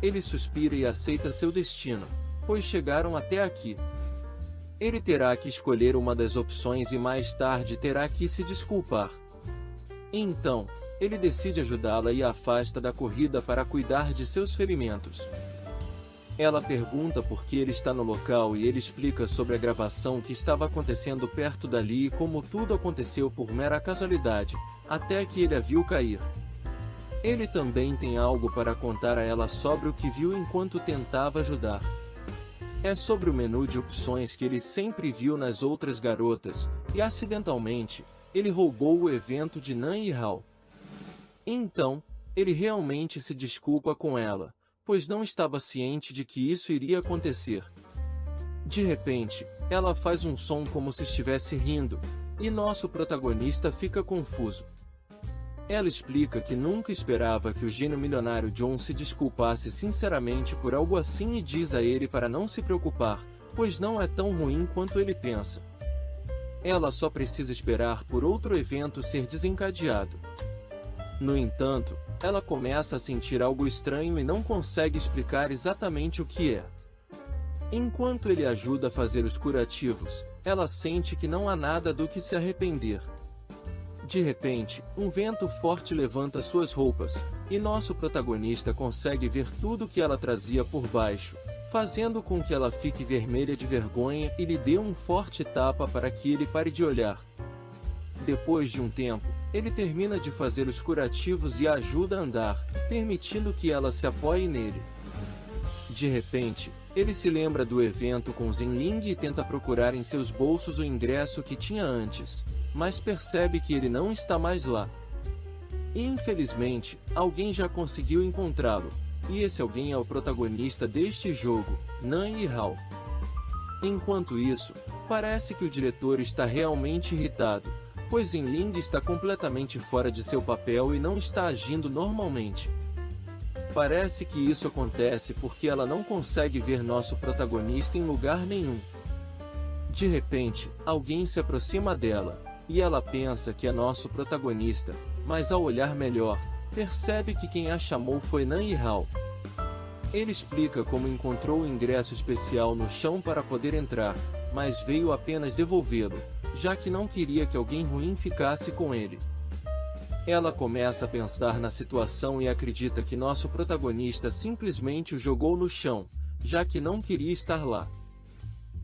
A: Ele suspira e aceita seu destino, pois chegaram até aqui. Ele terá que escolher uma das opções e mais tarde terá que se desculpar. Então, ele decide ajudá-la e a afasta da corrida para cuidar de seus ferimentos. Ela pergunta por que ele está no local e ele explica sobre a gravação que estava acontecendo perto dali e como tudo aconteceu por mera casualidade, até que ele a viu cair. Ele também tem algo para contar a ela sobre o que viu enquanto tentava ajudar. É sobre o menu de opções que ele sempre viu nas outras garotas, e acidentalmente, ele roubou o evento de Nan Yihao. Então, ele realmente se desculpa com ela, pois não estava ciente de que isso iria acontecer. De repente, ela faz um som como se estivesse rindo, e nosso protagonista fica confuso. Ela explica que nunca esperava que o gênio milionário John se desculpasse sinceramente por algo assim e diz a ele para não se preocupar, pois não é tão ruim quanto ele pensa. Ela só precisa esperar por outro evento ser desencadeado. No entanto, ela começa a sentir algo estranho e não consegue explicar exatamente o que é. Enquanto ele ajuda a fazer os curativos, ela sente que não há nada do que se arrepender. De repente, um vento forte levanta suas roupas, e nosso protagonista consegue ver tudo que ela trazia por baixo, fazendo com que ela fique vermelha de vergonha e lhe dê um forte tapa para que ele pare de olhar. Depois de um tempo, ele termina de fazer os curativos e a ajuda a andar, permitindo que ela se apoie nele. De repente, ele se lembra do evento com Zenling e tenta procurar em seus bolsos o ingresso que tinha antes, mas percebe que ele não está mais lá. E infelizmente, alguém já conseguiu encontrá-lo, e esse alguém é o protagonista deste jogo, Nan Yihao. Enquanto isso, parece que o diretor está realmente irritado, pois Zenling está completamente fora de seu papel e não está agindo normalmente. Parece que isso acontece porque ela não consegue ver nosso protagonista em lugar nenhum. De repente, alguém se aproxima dela, e ela pensa que é nosso protagonista, mas ao olhar melhor, percebe que quem a chamou foi Nan Yihao. Ele explica como encontrou o ingresso especial no chão para poder entrar, mas veio apenas devolvê-lo, já que não queria que alguém ruim ficasse com ele. Ela começa a pensar na situação e acredita que nosso protagonista simplesmente o jogou no chão, já que não queria estar lá.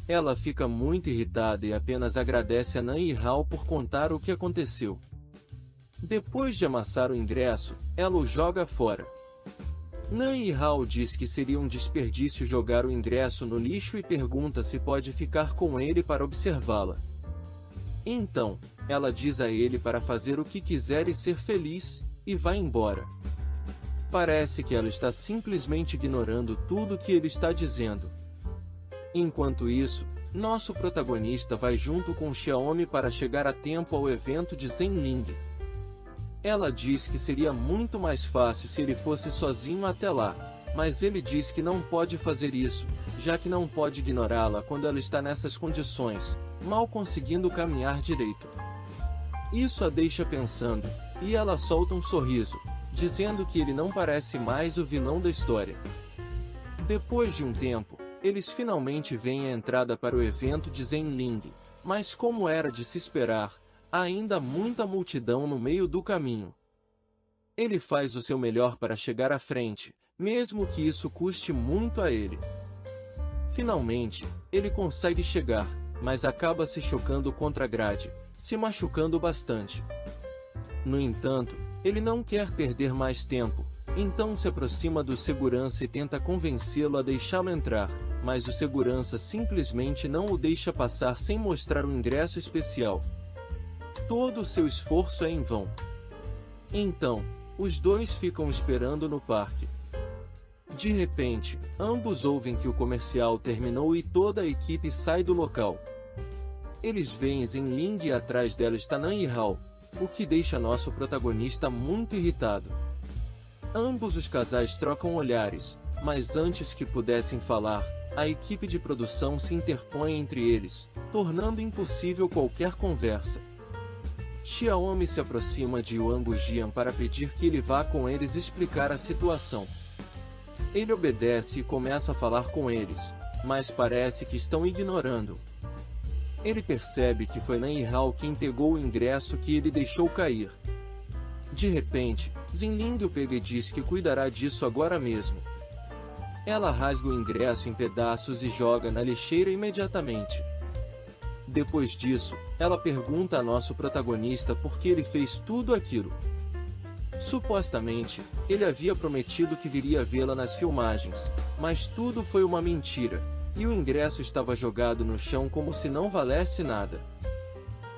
A: Ela fica muito irritada e apenas agradece a Nan Yihao por contar o que aconteceu. Depois de amassar o ingresso, ela o joga fora. Nan Yihao diz que seria um desperdício jogar o ingresso no lixo e pergunta se pode ficar com ele para observá-la. Então, ela diz a ele para fazer o que quiser e ser feliz, e vai embora. Parece que ela está simplesmente ignorando tudo que ele está dizendo. Enquanto isso, Nosso protagonista vai junto com Xiaomi para chegar a tempo ao evento de Zenling. Ela diz que seria muito mais fácil se ele fosse sozinho até lá, mas ele diz que não pode fazer isso, já que não pode ignorá-la quando ela está nessas condições, mal conseguindo caminhar direito. Isso a deixa pensando, e ela solta um sorriso, dizendo que ele não parece mais o vilão da história. Depois de um tempo, eles finalmente veem a entrada para o evento de Zenling, mas como era de se esperar, há ainda muita multidão no meio do caminho. Ele faz o seu melhor para chegar à frente, mesmo que isso custe muito a ele. Finalmente, ele consegue chegar, mas acaba se chocando contra a grade, se machucando bastante. No entanto, ele não quer perder mais tempo, então se aproxima do segurança e tenta convencê-lo a deixá-lo entrar, mas o segurança simplesmente não o deixa passar sem mostrar um ingresso especial. Todo o seu esforço é em vão. Então, os dois ficam esperando no parque. De repente, ambos ouvem que o comercial terminou e toda a equipe sai do local. Eles veem Zenling e atrás dela está Nan Yihao, o que deixa nosso protagonista muito irritado. Ambos os casais trocam olhares, mas antes que pudessem falar, a equipe de produção se interpõe entre eles, tornando impossível qualquer conversa. Xiaomi se aproxima de Yuan Gujian para pedir que ele vá com eles explicar a situação. Ele obedece e começa a falar com eles, mas parece que estão ignorando. Ele percebe que foi Nan Yihao quem pegou o ingresso que ele deixou cair. De repente, Zenling o pega e diz que cuidará disso agora mesmo. Ela rasga o ingresso em pedaços e joga na lixeira imediatamente. Depois disso, ela pergunta a nosso protagonista por que ele fez tudo aquilo. Supostamente, ele havia prometido que viria vê-la nas filmagens, mas tudo foi uma mentira, e o ingresso estava jogado no chão como se não valesse nada.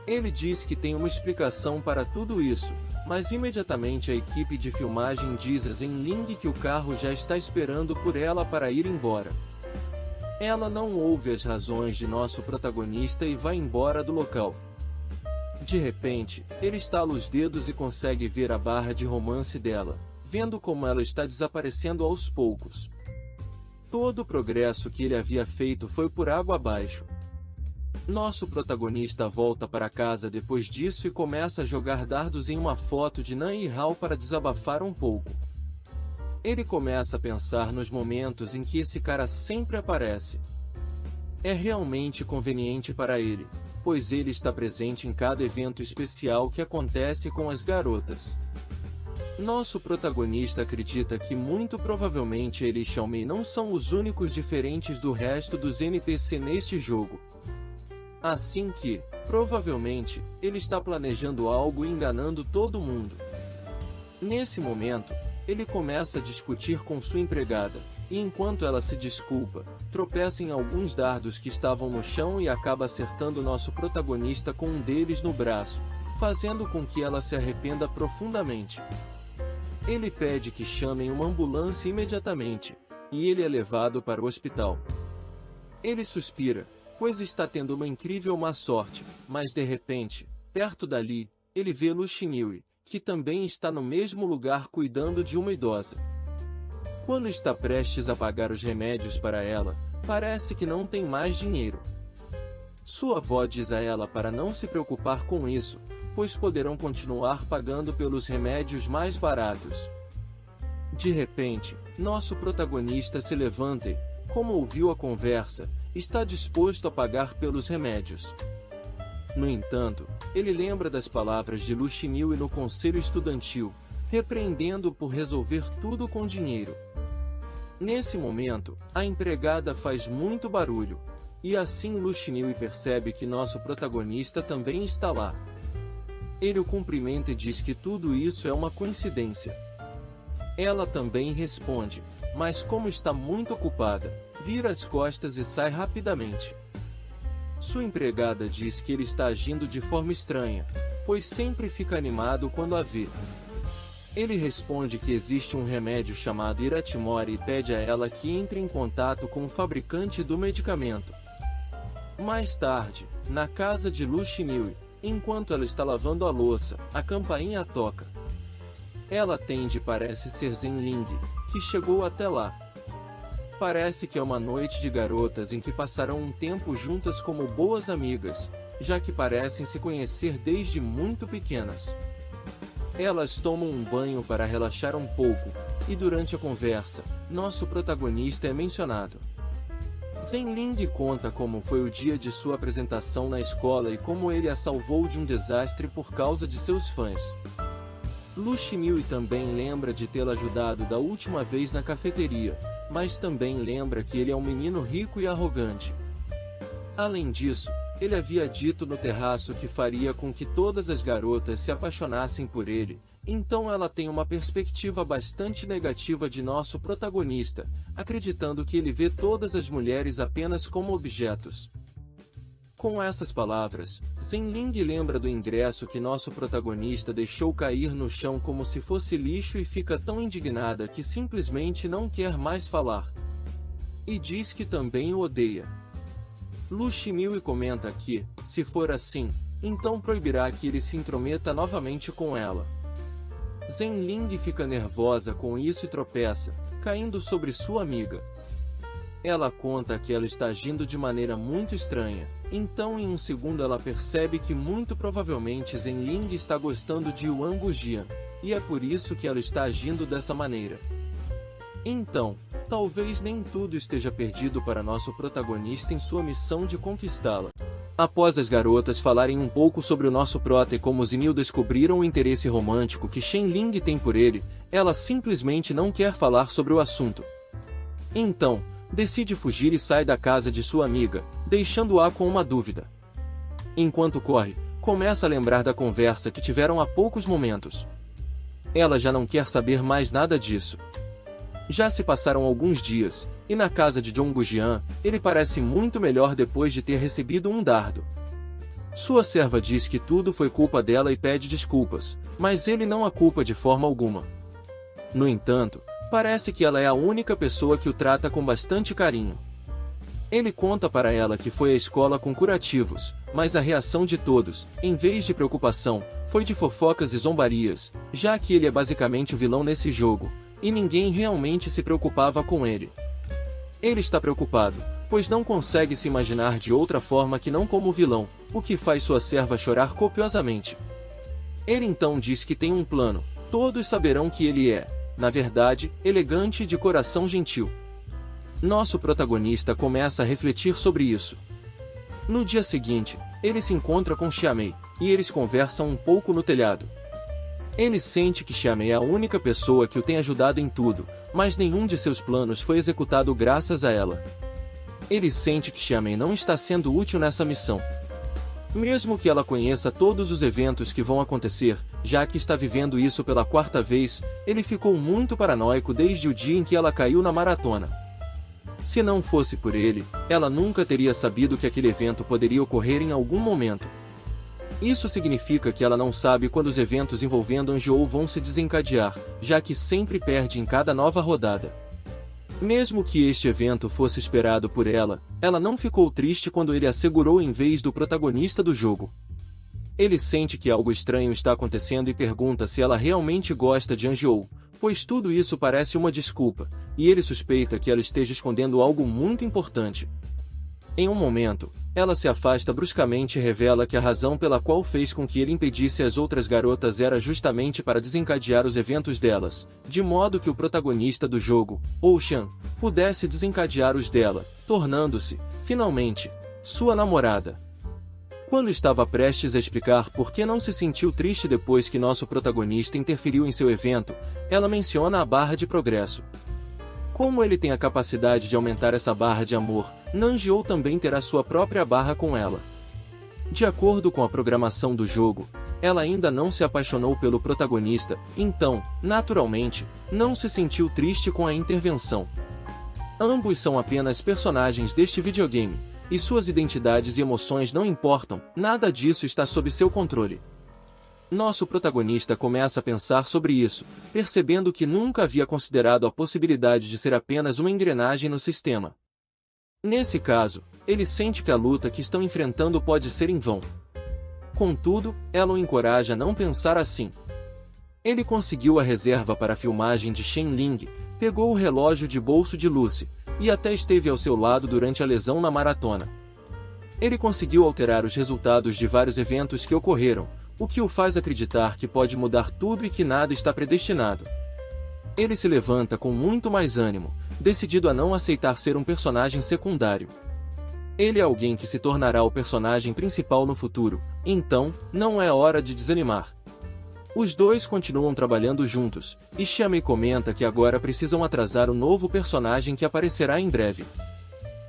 A: Ele diz que tem uma explicação para tudo isso, mas imediatamente a equipe de filmagem diz a Zenling que o carro já está esperando por ela para ir embora. Ela não ouve as razões de nosso protagonista e vai embora do local. De repente, ele estala os dedos e consegue ver a barra de romance dela, vendo como ela está desaparecendo aos poucos. Todo o progresso que ele havia feito foi por água abaixo. Nosso protagonista volta para casa depois disso e começa a jogar dardos em uma foto de Nan Yihao para desabafar um pouco. Ele começa a pensar nos momentos em que esse cara sempre aparece. É realmente conveniente para ele, pois ele está presente em cada evento especial que acontece com as garotas. Nosso protagonista acredita que muito provavelmente ele e Xiaomi não são os únicos diferentes do resto dos NPC neste jogo. Assim que, provavelmente, ele está planejando algo e enganando todo mundo. Nesse momento, ele começa a discutir com sua empregada, e enquanto ela se desculpa, tropeça em alguns dardos que estavam no chão e acaba acertando nosso protagonista com um deles no braço, fazendo com que ela se arrependa profundamente. Ele pede que chamem uma ambulância imediatamente, e ele é levado para o hospital. Ele suspira, pois está tendo uma incrível má sorte, mas de repente, perto dali, ele vê Lu Xinhui, que também está no mesmo lugar cuidando de uma idosa. Quando está prestes a pagar os remédios para ela, parece que não tem mais dinheiro. Sua avó diz a ela para não se preocupar com isso, pois poderão continuar pagando pelos remédios mais baratos. De repente, nosso protagonista se levanta e, como ouviu a conversa, está disposto a pagar pelos remédios. No entanto, ele lembra das palavras de Lu Xinhui no conselho estudantil, repreendendo-o por resolver tudo com dinheiro. Nesse momento, a empregada faz muito barulho, e assim Lu Xinhui percebe que nosso protagonista também está lá. Ele o cumprimenta e diz que tudo isso é uma coincidência. Ela também responde, mas como está muito ocupada, vira as costas e sai rapidamente. Sua empregada diz que ele está agindo de forma estranha, pois sempre fica animado quando a vê. Ele responde que existe um remédio chamado Iratimori e pede a ela que entre em contato com o fabricante do medicamento. Mais tarde, na casa de Lu Xinhui, enquanto ela está lavando a louça, a campainha toca. Ela atende e parece ser Zhenling, que chegou até lá. Parece que é uma noite de garotas em que passarão um tempo juntas como boas amigas, já que parecem se conhecer desde muito pequenas. Elas tomam um banho para relaxar um pouco, e durante a conversa, nosso protagonista é mencionado. Zhenling conta como foi o dia de sua apresentação na escola e como ele a salvou de um desastre por causa de seus fãs. Lu Xinhui também lembra de tê-la ajudado da última vez na cafeteria, mas também lembra que ele é um menino rico e arrogante. Além disso, ele havia dito no terraço que faria com que todas as garotas se apaixonassem por ele, então ela tem uma perspectiva bastante negativa de nosso protagonista, acreditando que ele vê todas as mulheres apenas como objetos. Com essas palavras, Zhenling lembra do ingresso que nosso protagonista deixou cair no chão como se fosse lixo e fica tão indignada que simplesmente não quer mais falar. E diz que também o odeia. Lu Xinhui comenta que, se for assim, então proibirá que ele se intrometa novamente com ela. Zhenling fica nervosa com isso e tropeça, caindo sobre sua amiga. Ela conta que ela está agindo de maneira muito estranha, então em um segundo ela percebe que muito provavelmente Zhenling está gostando de Yuan Gujian, e é por isso que ela está agindo dessa maneira. Então, talvez nem tudo esteja perdido para nosso protagonista em sua missão de conquistá-la. Após as garotas falarem um pouco sobre o nosso prota e como Zinil descobriram o interesse romântico que Zhenling tem por ele, ela simplesmente não quer falar sobre o assunto. Então, decide fugir e sai da casa de sua amiga, deixando-a com uma dúvida. Enquanto corre, começa a lembrar da conversa que tiveram há poucos momentos. Ela já não quer saber mais nada disso. Já se passaram alguns dias, e na casa de Zhong Gujian, ele parece muito melhor depois de ter recebido um dardo. Sua serva diz que tudo foi culpa dela e pede desculpas, mas ele não a culpa de forma alguma. No entanto, parece que ela é a única pessoa que o trata com bastante carinho. Ele conta para ela que foi à escola com curativos, mas a reação de todos, em vez de preocupação, foi de fofocas e zombarias, já que ele é basicamente o vilão nesse jogo, e ninguém realmente se preocupava com ele. Ele está preocupado, pois não consegue se imaginar de outra forma que não como vilão, o que faz sua serva chorar copiosamente. Ele então diz que tem um plano, todos saberão que ele é, na verdade, elegante e de coração gentil. Nosso protagonista começa a refletir sobre isso. No dia seguinte, ele se encontra com Xiamei, e eles conversam um pouco no telhado. Ele sente que Xiamei é a única pessoa que o tem ajudado em tudo, mas nenhum de seus planos foi executado graças a ela. Ele sente que Xiamei não está sendo útil nessa missão. Mesmo que ela conheça todos os eventos que vão acontecer, já que está vivendo isso pela quarta vez, ele ficou muito paranoico desde o dia em que ela caiu na maratona. Se não fosse por ele, ela nunca teria sabido que aquele evento poderia ocorrer em algum momento. Isso significa que ela não sabe quando os eventos envolvendo Anjou vão se desencadear, já que sempre perde em cada nova rodada. Mesmo que este evento fosse esperado por ela, ela não ficou triste quando ele a segurou em vez do protagonista do jogo. Ele sente que algo estranho está acontecendo e pergunta se ela realmente gosta de Anjou, pois tudo isso parece uma desculpa, e ele suspeita que ela esteja escondendo algo muito importante. Em um momento, ela se afasta bruscamente e revela que a razão pela qual fez com que ele impedisse as outras garotas era justamente para desencadear os eventos delas, de modo que o protagonista do jogo, Ocean, pudesse desencadear os dela, tornando-se, finalmente, sua namorada. Quando estava prestes a explicar por que não se sentiu triste depois que nosso protagonista interferiu em seu evento, ela menciona a barra de progresso. Como ele tem a capacidade de aumentar essa barra de amor, Nanjiou também terá sua própria barra com ela. De acordo com a programação do jogo, ela ainda não se apaixonou pelo protagonista, então, naturalmente, não se sentiu triste com a intervenção. Ambos são apenas personagens deste videogame, e suas identidades e emoções não importam, nada disso está sob seu controle. Nosso protagonista começa a pensar sobre isso, percebendo que nunca havia considerado a possibilidade de ser apenas uma engrenagem no sistema. Nesse caso, ele sente que a luta que estão enfrentando pode ser em vão. Contudo, ela o encoraja a não pensar assim. Ele conseguiu a reserva para a filmagem de Shen Ling, pegou o relógio de bolso de Lucy, e até esteve ao seu lado durante a lesão na maratona. Ele conseguiu alterar os resultados de vários eventos que ocorreram, o que o faz acreditar que pode mudar tudo e que nada está predestinado. Ele se levanta com muito mais ânimo, decidido a não aceitar ser um personagem secundário. Ele é alguém que se tornará o personagem principal no futuro, então, não é hora de desanimar. Os dois continuam trabalhando juntos, e Xiamei comenta que agora precisam atrasar o novo personagem que aparecerá em breve.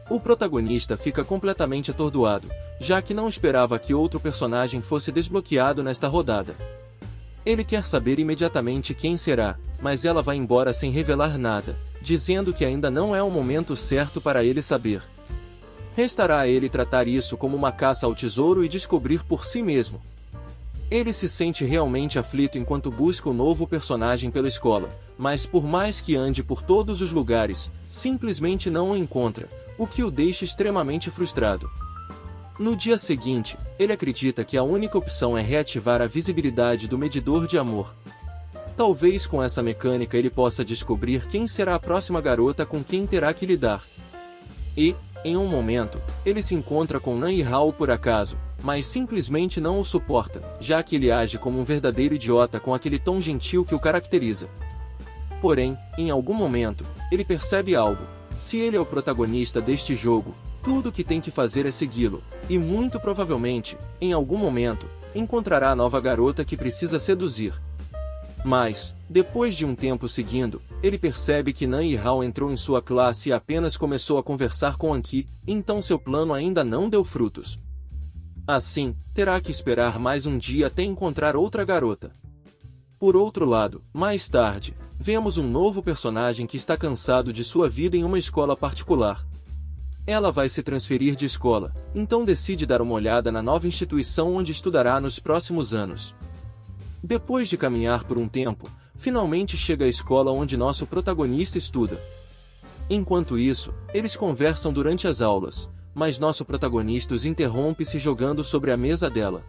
A: O protagonista fica completamente atordoado, já que não esperava que outro personagem fosse desbloqueado nesta rodada. Ele quer saber imediatamente quem será, mas ela vai embora sem revelar nada, dizendo que ainda não é o momento certo para ele saber. Restará a ele tratar isso como uma caça ao tesouro e descobrir por si mesmo. Ele se sente realmente aflito enquanto busca o novo personagem pela escola, mas por mais que ande por todos os lugares, simplesmente não o encontra, o que o deixa extremamente frustrado. No dia seguinte, ele acredita que a única opção é reativar a visibilidade do medidor de amor. Talvez com essa mecânica ele possa descobrir quem será a próxima garota com quem terá que lidar. E, em um momento, ele se encontra com Nan Yihao por acaso, mas simplesmente não o suporta, já que ele age como um verdadeiro idiota com aquele tom gentil que o caracteriza. Porém, em algum momento, ele percebe algo. Se ele é o protagonista deste jogo, tudo o que tem que fazer é segui-lo, e muito provavelmente, em algum momento, encontrará a nova garota que precisa seduzir. Mas, depois de um tempo seguindo, ele percebe que Nan Yihao entrou em sua classe e apenas começou a conversar com Anki, então seu plano ainda não deu frutos. Assim, terá que esperar mais um dia até encontrar outra garota. Por outro lado, mais tarde, vemos um novo personagem que está cansado de sua vida em uma escola particular. Ela vai se transferir de escola, então decide dar uma olhada na nova instituição onde estudará nos próximos anos. Depois de caminhar por um tempo, finalmente chega à escola onde nosso protagonista estuda. Enquanto isso, eles conversam durante as aulas, mas nosso protagonista os interrompe se jogando sobre a mesa dela.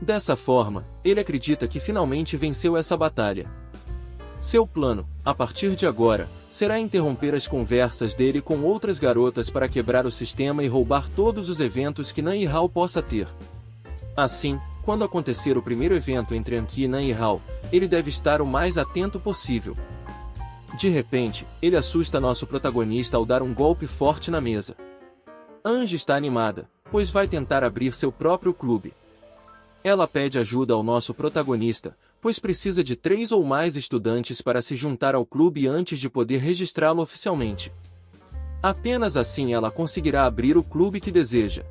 A: Dessa forma, ele acredita que finalmente venceu essa batalha. Seu plano, a partir de agora, será interromper as conversas dele com outras garotas para quebrar o sistema e roubar todos os eventos que Nan Yihao possa ter. Assim, quando acontecer o primeiro evento entre Anki e Nan Yihao, ele deve estar o mais atento possível. De repente, ele assusta nosso protagonista ao dar um golpe forte na mesa. Angie está animada, pois vai tentar abrir seu próprio clube. Ela pede ajuda ao nosso protagonista, pois precisa de 3 ou mais estudantes para se juntar ao clube antes de poder registrá-lo oficialmente. Apenas assim ela conseguirá abrir o clube que deseja.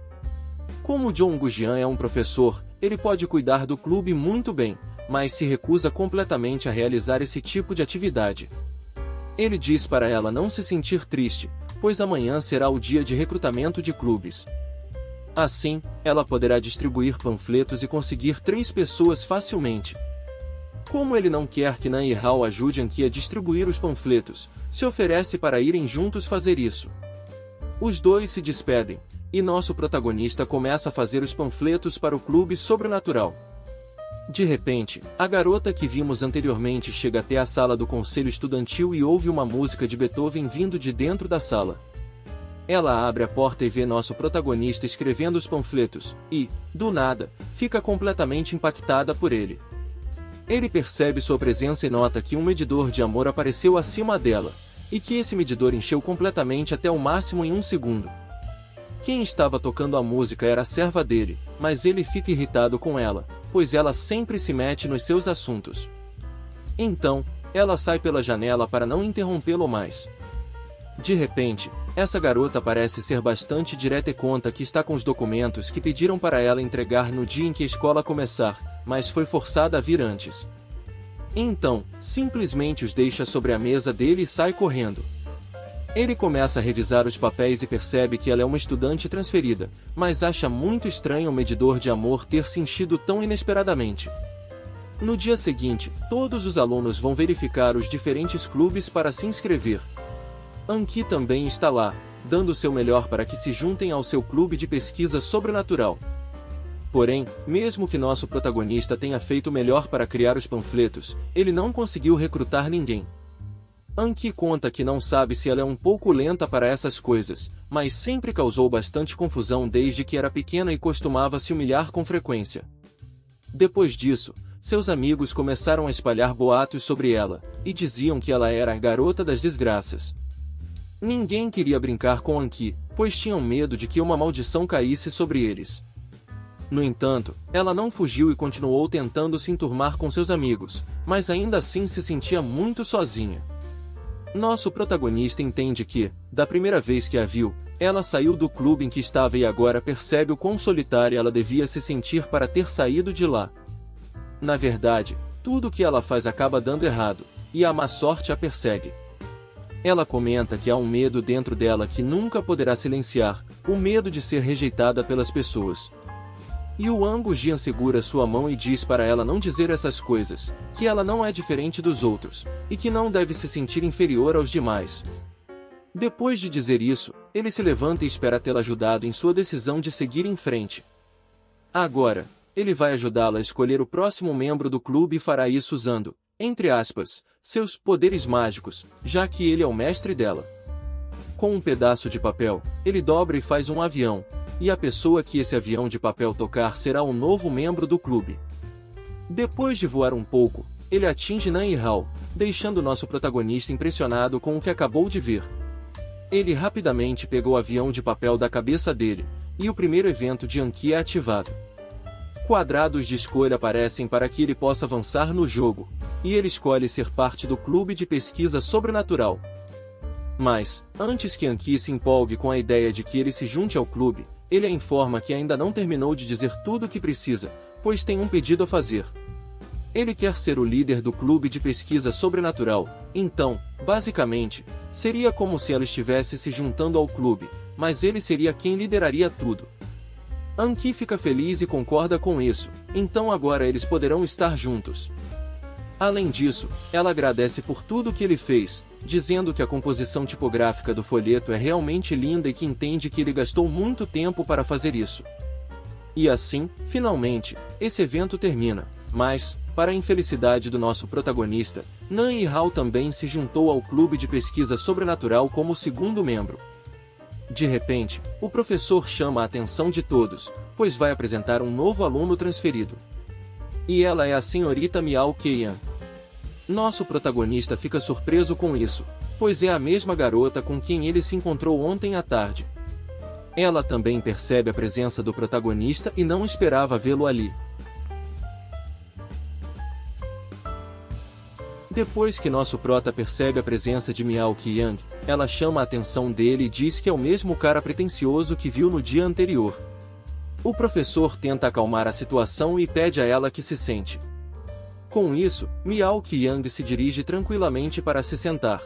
A: Como John Gujian é um professor, ele pode cuidar do clube muito bem, mas se recusa completamente a realizar esse tipo de atividade. Ele diz para ela não se sentir triste, pois amanhã será o dia de recrutamento de clubes. Assim, ela poderá distribuir panfletos e conseguir 3 pessoas facilmente. Como ele não quer que Nan Yihao ajude Anki a distribuir os panfletos, se oferece para irem juntos fazer isso. Os dois se despedem, e nosso protagonista começa a fazer os panfletos para o clube sobrenatural. De repente, a garota que vimos anteriormente chega até a sala do conselho estudantil e ouve uma música de Beethoven vindo de dentro da sala. Ela abre a porta e vê nosso protagonista escrevendo os panfletos, e, do nada, fica completamente impactada por ele. Ele percebe sua presença e nota que um medidor de amor apareceu acima dela, e que esse medidor encheu completamente até o máximo em 1 segundo. Quem estava tocando a música era a serva dele, mas ele fica irritado com ela, pois ela sempre se mete nos seus assuntos. Então, ela sai pela janela para não interrompê-lo mais. De repente, essa garota parece ser bastante direta e conta que está com os documentos que pediram para ela entregar no dia em que a escola começar, mas foi forçada a vir antes. Então, simplesmente os deixa sobre a mesa dele e sai correndo. Ele começa a revisar os papéis e percebe que ela é uma estudante transferida, mas acha muito estranho o medidor de amor ter se enchido tão inesperadamente. No dia seguinte, todos os alunos vão verificar os diferentes clubes para se inscrever. Anki também está lá, dando seu melhor para que se juntem ao seu clube de pesquisa sobrenatural. Porém, mesmo que nosso protagonista tenha feito o melhor para criar os panfletos, ele não conseguiu recrutar ninguém. Anki conta que não sabe se ela é um pouco lenta para essas coisas, mas sempre causou bastante confusão desde que era pequena e costumava se humilhar com frequência. Depois disso, seus amigos começaram a espalhar boatos sobre ela, e diziam que ela era a garota das desgraças. Ninguém queria brincar com Anki, pois tinham medo de que uma maldição caísse sobre eles. No entanto, ela não fugiu e continuou tentando se enturmar com seus amigos, mas ainda assim se sentia muito sozinha. Nosso protagonista entende que, da primeira vez que a viu, ela saiu do clube em que estava e agora percebe o quão solitária ela devia se sentir para ter saído de lá. Na verdade, tudo o que ela faz acaba dando errado, e a má sorte a persegue. Ela comenta que há um medo dentro dela que nunca poderá silenciar, o medo de ser rejeitada pelas pessoas. E o Angu Jian segura sua mão e diz para ela não dizer essas coisas, que ela não é diferente dos outros, e que não deve se sentir inferior aos demais. Depois de dizer isso, ele se levanta e espera tê-la ajudado em sua decisão de seguir em frente. Agora, ele vai ajudá-la a escolher o próximo membro do clube e fará isso usando, entre aspas, seus poderes mágicos, já que ele é o mestre dela. Com um pedaço de papel, ele dobra e faz um avião, e a pessoa que esse avião de papel tocar será um novo membro do clube. Depois de voar um pouco, ele atinge Nan Yihao, deixando nosso protagonista impressionado com o que acabou de ver. Ele rapidamente pegou o avião de papel da cabeça dele, e o primeiro evento de Anki é ativado. Quadrados de escolha aparecem para que ele possa avançar no jogo, e ele escolhe ser parte do clube de pesquisa sobrenatural. Mas, antes que Anki se empolgue com a ideia de que ele se junte ao clube, ele a informa que ainda não terminou de dizer tudo o que precisa, pois tem um pedido a fazer. Ele quer ser o líder do clube de pesquisa sobrenatural, então, basicamente, seria como se ela estivesse se juntando ao clube, mas ele seria quem lideraria tudo. Anki fica feliz e concorda com isso, então agora eles poderão estar juntos. Além disso, ela agradece por tudo que ele fez, dizendo que a composição tipográfica do folheto é realmente linda e que entende que ele gastou muito tempo para fazer isso. E assim, finalmente, esse evento termina, mas, para a infelicidade do nosso protagonista, Nan Yihao também se juntou ao clube de pesquisa sobrenatural como segundo membro. De repente, o professor chama a atenção de todos, pois vai apresentar um novo aluno transferido. E ela é a senhorita Miao Keian. Nosso protagonista fica surpreso com isso, pois é a mesma garota com quem ele se encontrou ontem à tarde. Ela também percebe a presença do protagonista e não esperava vê-lo ali. Depois que nosso prota percebe a presença de Miao Qiang, ela chama a atenção dele e diz que é o mesmo cara pretensioso que viu no dia anterior. O professor tenta acalmar a situação e pede a ela que se sente. Com isso, Miao Qiang se dirige tranquilamente para se sentar.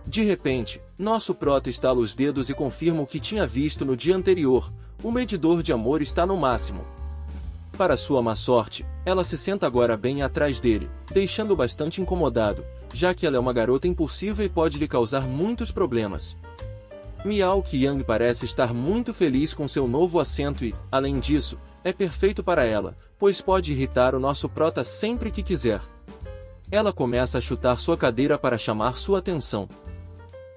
A: De repente, nosso prota estala os dedos e confirma o que tinha visto no dia anterior: o medidor de amor está no máximo. Para sua má sorte, ela se senta agora bem atrás dele, deixando-o bastante incomodado, já que ela é uma garota impulsiva e pode lhe causar muitos problemas. Miao Qiang parece estar muito feliz com seu novo assento e, além disso, é perfeito para ela, pois pode irritar o nosso prota sempre que quiser. Ela começa a chutar sua cadeira para chamar sua atenção.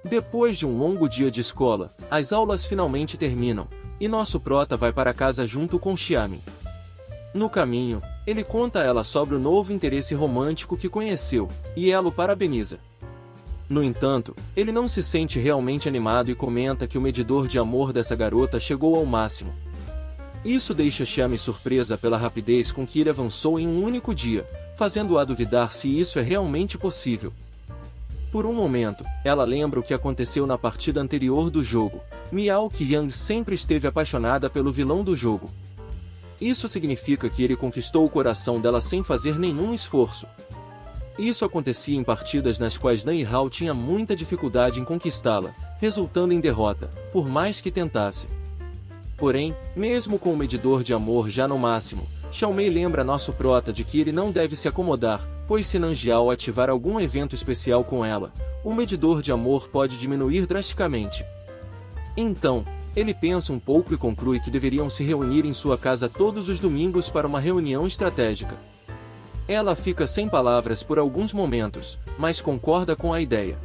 A: Depois de um longo dia de escola, as aulas finalmente terminam, e nosso prota vai para casa junto com Xiamin. No caminho, ele conta a ela sobre o novo interesse romântico que conheceu, e ela o parabeniza. No entanto, ele não se sente realmente animado e comenta que o medidor de amor dessa garota chegou ao máximo. Isso deixa Xiamin surpresa pela rapidez com que ele avançou em um único dia, fazendo-a duvidar se isso é realmente possível. Por um momento, ela lembra o que aconteceu na partida anterior do jogo. Miao Qiang sempre esteve apaixonada pelo vilão do jogo. Isso significa que ele conquistou o coração dela sem fazer nenhum esforço. Isso acontecia em partidas nas quais Nan Yihao tinha muita dificuldade em conquistá-la, resultando em derrota, por mais que tentasse. Porém, mesmo com o medidor de amor já no máximo, Xiaomei lembra nosso prota de que ele não deve se acomodar, pois se Nan Jiao ativar algum evento especial com ela, o medidor de amor pode diminuir drasticamente. Então, ele pensa um pouco e conclui que deveriam se reunir em sua casa todos os domingos para uma reunião estratégica. Ela fica sem palavras por alguns momentos, mas concorda com a ideia.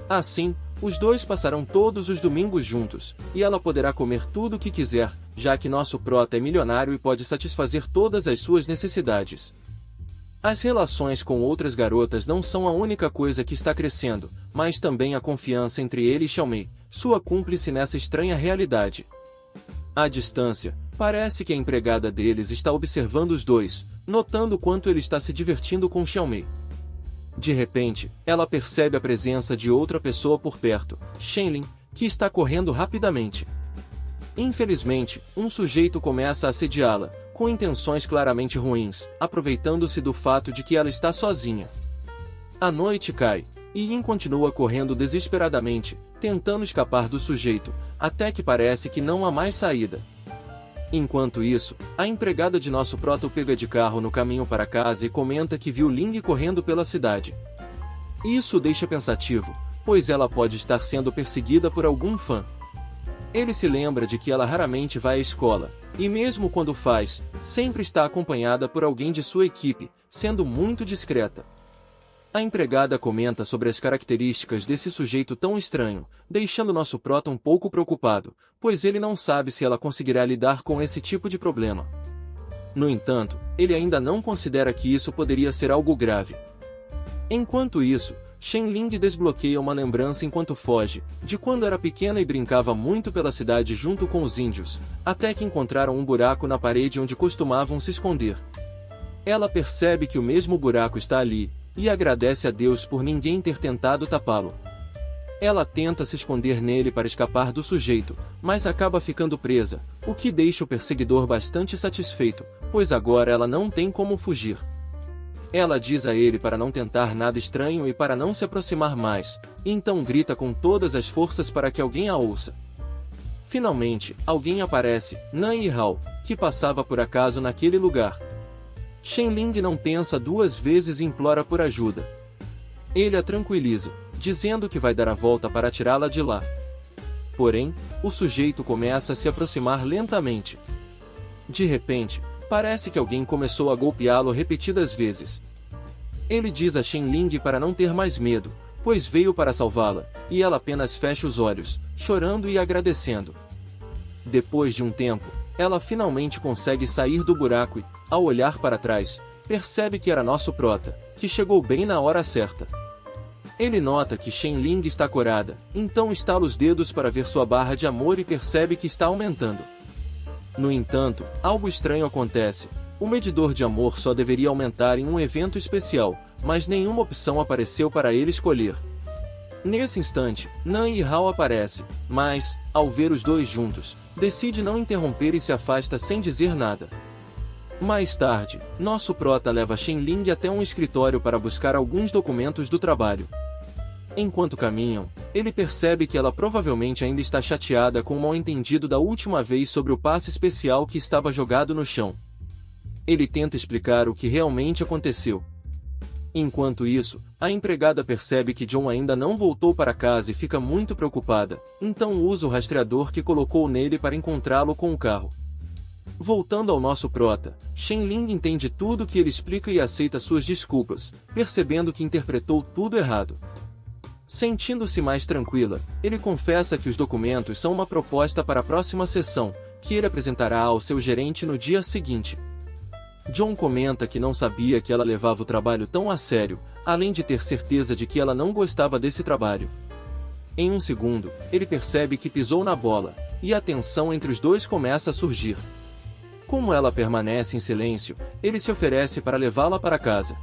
A: Assim, os dois passarão todos os domingos juntos, e ela poderá comer tudo o que quiser, já que nosso prota é milionário e pode satisfazer todas as suas necessidades. As relações com outras garotas não são a única coisa que está crescendo, mas também a confiança entre ele e Xiaomei, sua cúmplice nessa estranha realidade. À distância, parece que a empregada deles está observando os dois, notando quanto ele está se divertindo com Xiaomei. De repente, ela percebe a presença de outra pessoa por perto, Shenlin, que está correndo rapidamente. Infelizmente, um sujeito começa a assediá-la, com intenções claramente ruins, aproveitando-se do fato de que ela está sozinha. A noite cai, e Yin continua correndo desesperadamente, tentando escapar do sujeito, até que parece que não há mais saída. Enquanto isso, a empregada de nosso prota o pega de carro no caminho para casa e comenta que viu Ling correndo pela cidade. Isso o deixa pensativo, pois ela pode estar sendo perseguida por algum fã. Ele se lembra de que ela raramente vai à escola, e mesmo quando faz, sempre está acompanhada por alguém de sua equipe, sendo muito discreta. A empregada comenta sobre as características desse sujeito tão estranho, deixando nosso prota um pouco preocupado, pois ele não sabe se ela conseguirá lidar com esse tipo de problema. No entanto, ele ainda não considera que isso poderia ser algo grave. Enquanto isso, Shenling desbloqueia uma lembrança enquanto foge, de quando era pequena e brincava muito pela cidade junto com os índios, até que encontraram um buraco na parede onde costumavam se esconder. Ela percebe que o mesmo buraco está ali, e agradece a Deus por ninguém ter tentado tapá-lo. Ela tenta se esconder nele para escapar do sujeito, mas acaba ficando presa, o que deixa o perseguidor bastante satisfeito, pois agora ela não tem como fugir. Ela diz a ele para não tentar nada estranho e para não se aproximar mais, então grita com todas as forças para que alguém a ouça. Finalmente, alguém aparece, Nan Yihao, que passava por acaso naquele lugar. Shenling não pensa duas vezes e implora por ajuda. Ele a tranquiliza, dizendo que vai dar a volta para tirá-la de lá. Porém, o sujeito começa a se aproximar lentamente. De repente, parece que alguém começou a golpeá-lo repetidas vezes. Ele diz a Shenling para não ter mais medo, pois veio para salvá-la, e ela apenas fecha os olhos, chorando e agradecendo. Depois de um tempo, ela finalmente consegue sair do buraco e, ao olhar para trás, percebe que era nosso prota, que chegou bem na hora certa. Ele nota que Shenling está corada, então estala os dedos para ver sua barra de amor e percebe que está aumentando. No entanto, algo estranho acontece. O medidor de amor só deveria aumentar em um evento especial, mas nenhuma opção apareceu para ele escolher. Nesse instante, Nan Yihao aparece, mas, ao ver os dois juntos, decide não interromper e se afasta sem dizer nada. Mais tarde, nosso prota leva Shenling até um escritório para buscar alguns documentos do trabalho. Enquanto caminham, ele percebe que ela provavelmente ainda está chateada com o mal-entendido da última vez sobre o passe especial que estava jogado no chão. Ele tenta explicar o que realmente aconteceu. Enquanto isso, a empregada percebe que John ainda não voltou para casa e fica muito preocupada, então usa o rastreador que colocou nele para encontrá-lo com o carro. Voltando ao nosso prota, Shenling entende tudo que ele explica e aceita suas desculpas, percebendo que interpretou tudo errado. Sentindo-se mais tranquila, ele confessa que os documentos são uma proposta para a próxima sessão, que ele apresentará ao seu gerente no dia seguinte. John comenta que não sabia que ela levava o trabalho tão a sério, além de ter certeza de que ela não gostava desse trabalho. Em um segundo, ele percebe que pisou na bola, e a tensão entre os dois começa a surgir. Como ela permanece em silêncio, ele se oferece para levá-la para casa.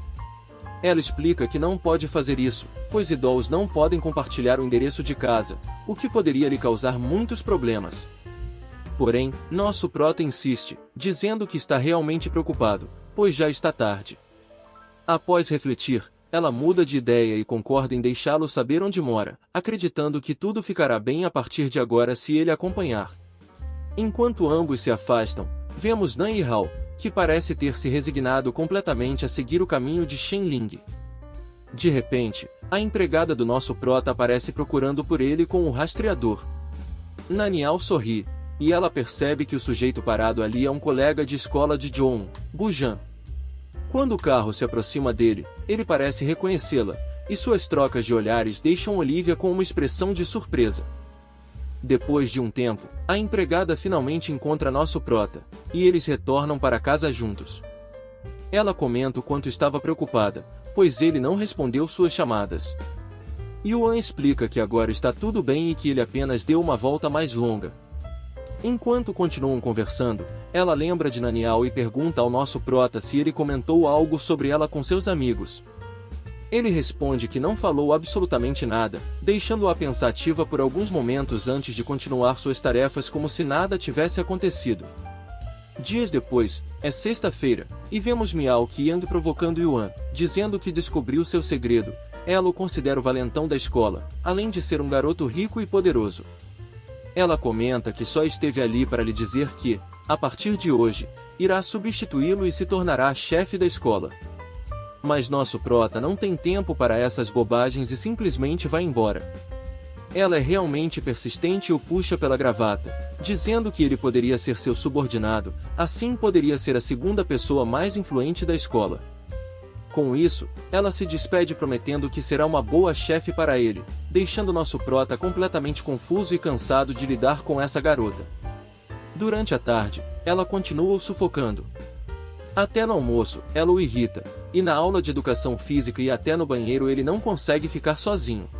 A: Ela explica que não pode fazer isso, pois idols não podem compartilhar o endereço de casa, o que poderia lhe causar muitos problemas. Porém, nosso prota insiste, dizendo que está realmente preocupado, pois já está tarde. Após refletir, ela muda de ideia e concorda em deixá-lo saber onde mora, acreditando que tudo ficará bem a partir de agora se ele acompanhar. Enquanto ambos se afastam, vemos Nan Yihao, que parece ter se resignado completamente a seguir o caminho de Shenling. De repente, a empregada do nosso prota aparece procurando por ele com o rastreador. Nanial sorri, e ela percebe que o sujeito parado ali é um colega de escola de John, Bujan. Quando o carro se aproxima dele, ele parece reconhecê-la, e suas trocas de olhares deixam Olivia com uma expressão de surpresa. Depois de um tempo, a empregada finalmente encontra nosso prota, e eles retornam para casa juntos. Ela comenta o quanto estava preocupada, pois ele não respondeu suas chamadas. Yuan explica que agora está tudo bem e que ele apenas deu uma volta mais longa. Enquanto continuam conversando, ela lembra de Nanial e pergunta ao nosso prota se ele comentou algo sobre ela com seus amigos. Ele responde que não falou absolutamente nada, deixando-a pensativa por alguns momentos antes de continuar suas tarefas como se nada tivesse acontecido. Dias depois, é sexta-feira, e vemos Miao Qian provocando Yuan, dizendo que descobriu seu segredo. Ela o considera o valentão da escola, além de ser um garoto rico e poderoso. Ela comenta que só esteve ali para lhe dizer que, a partir de hoje, irá substituí-lo e se tornará chefe da escola. Mas nosso prota não tem tempo para essas bobagens e simplesmente vai embora. Ela é realmente persistente e o puxa pela gravata, dizendo que ele poderia ser seu subordinado, assim poderia ser a segunda pessoa mais influente da escola. Com isso, ela se despede prometendo que será uma boa chefe para ele, deixando nosso prota completamente confuso e cansado de lidar com essa garota. Durante a tarde, ela continua o sufocando. Até no almoço, ela o irrita, e na aula de educação física e até no banheiro ele não consegue ficar sozinho.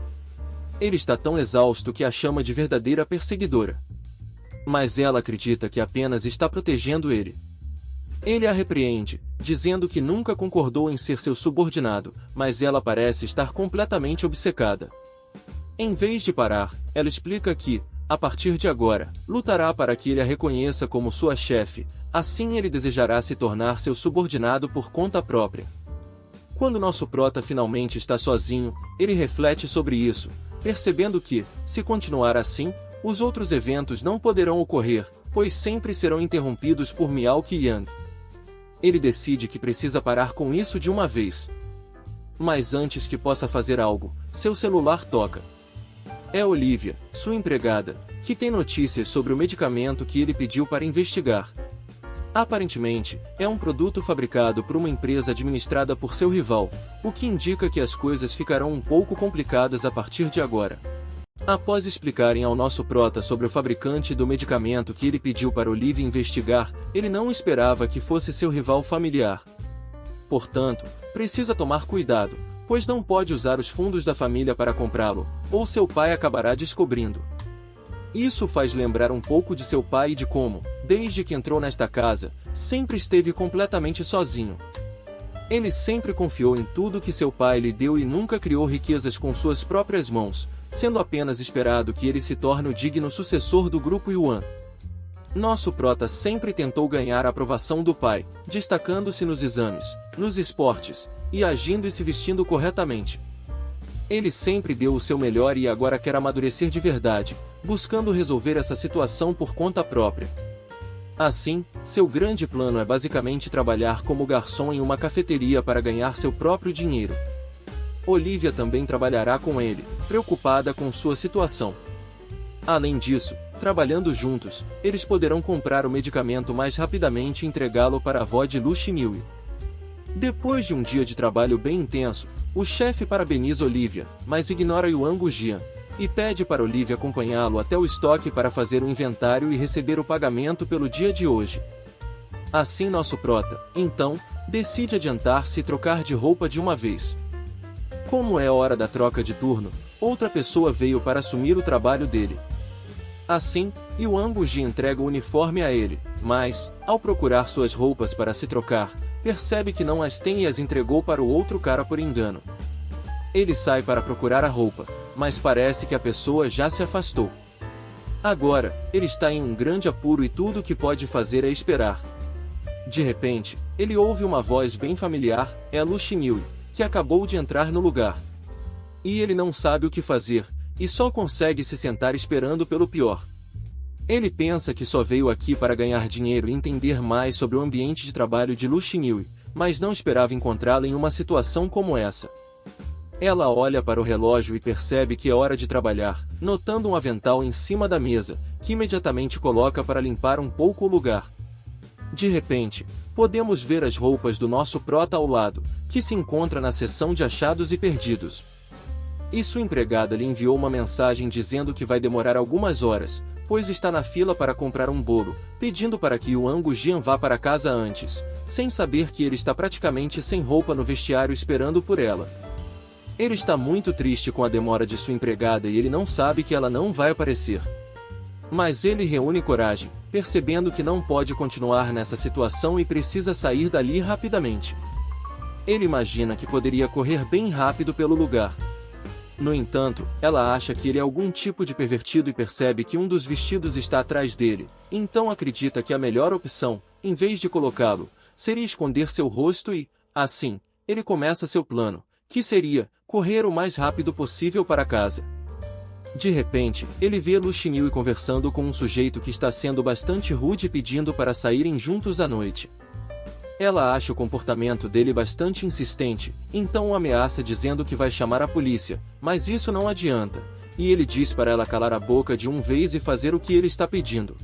A: Ele está tão exausto que a chama de verdadeira perseguidora. Mas ela acredita que apenas está protegendo ele. Ele a repreende, dizendo que nunca concordou em ser seu subordinado, mas ela parece estar completamente obcecada. Em vez de parar, ela explica que, a partir de agora, lutará para que ele a reconheça como sua chefe, assim ele desejará se tornar seu subordinado por conta própria. Quando nosso prota finalmente está sozinho, ele reflete sobre isso, percebendo que, se continuar assim, os outros eventos não poderão ocorrer, pois sempre serão interrompidos por Miao Qian. Ele decide que precisa parar com isso de uma vez. Mas antes que possa fazer algo, seu celular toca. É Olivia, sua empregada, que tem notícias sobre o medicamento que ele pediu para investigar. Aparentemente, é um produto fabricado por uma empresa administrada por seu rival, o que indica que as coisas ficarão um pouco complicadas a partir de agora. Após explicarem ao nosso prota sobre o fabricante do medicamento que ele pediu para Olivia investigar, ele não esperava que fosse seu rival familiar. Portanto, precisa tomar cuidado, pois não pode usar os fundos da família para comprá-lo, ou seu pai acabará descobrindo. Isso faz lembrar um pouco de seu pai e de como, desde que entrou nesta casa, sempre esteve completamente sozinho. Ele sempre confiou em tudo que seu pai lhe deu e nunca criou riquezas com suas próprias mãos, sendo apenas esperado que ele se torne o digno sucessor do grupo Yuan. Nosso prota sempre tentou ganhar a aprovação do pai, destacando-se nos exames, nos esportes, e agindo e se vestindo corretamente. Ele sempre deu o seu melhor e agora quer amadurecer de verdade, buscando resolver essa situação por conta própria. Assim, seu grande plano é basicamente trabalhar como garçom em uma cafeteria para ganhar seu próprio dinheiro. Olivia também trabalhará com ele, preocupada com sua situação. Além disso, trabalhando juntos, eles poderão comprar o medicamento mais rapidamente e entregá-lo para a avó de Lu Xinhui. Depois de um dia de trabalho bem intenso, o chefe parabeniza Olivia, mas ignora Yuan Gujian, e pede para Olivia acompanhá-lo até o estoque para fazer o inventário e receber o pagamento pelo dia de hoje. Assim nosso prota, então, decide adiantar-se e trocar de roupa de uma vez. Como é hora da troca de turno, outra pessoa veio para assumir o trabalho dele. Assim, Yuan Gujian entrega o uniforme a ele, mas, ao procurar suas roupas para se trocar, percebe que não as tem e as entregou para o outro cara por engano. Ele sai para procurar a roupa, mas parece que a pessoa já se afastou. Agora, ele está em um grande apuro e tudo o que pode fazer é esperar. De repente, ele ouve uma voz bem familiar, é a Lu Xinhui, que acabou de entrar no lugar. E ele não sabe o que fazer, e só consegue se sentar esperando pelo pior. Ele pensa que só veio aqui para ganhar dinheiro e entender mais sobre o ambiente de trabalho de Lu Xinhui, mas não esperava encontrá-la em uma situação como essa. Ela olha para o relógio e percebe que é hora de trabalhar, notando um avental em cima da mesa, que imediatamente coloca para limpar um pouco o lugar. De repente, podemos ver as roupas do nosso prota ao lado, que se encontra na seção de achados e perdidos. E sua empregada lhe enviou uma mensagem dizendo que vai demorar algumas horas, pois está na fila para comprar um bolo, pedindo para que Yuan Gujian vá para casa antes, sem saber que ele está praticamente sem roupa no vestiário esperando por ela. Ele está muito triste com a demora de sua empregada e ele não sabe que ela não vai aparecer. Mas ele reúne coragem, percebendo que não pode continuar nessa situação e precisa sair dali rapidamente. Ele imagina que poderia correr bem rápido pelo lugar. No entanto, ela acha que ele é algum tipo de pervertido e percebe que um dos vestidos está atrás dele, então acredita que a melhor opção, em vez de colocá-lo, seria esconder seu rosto e, assim, ele começa seu plano, que seria correr o mais rápido possível para casa. De repente, ele vê Lu Xinyu conversando com um sujeito que está sendo bastante rude e pedindo para saírem juntos à noite. Ela acha o comportamento dele bastante insistente, então o ameaça dizendo que vai chamar a polícia, mas isso não adianta, e ele diz para ela calar a boca de uma vez e fazer o que ele está pedindo.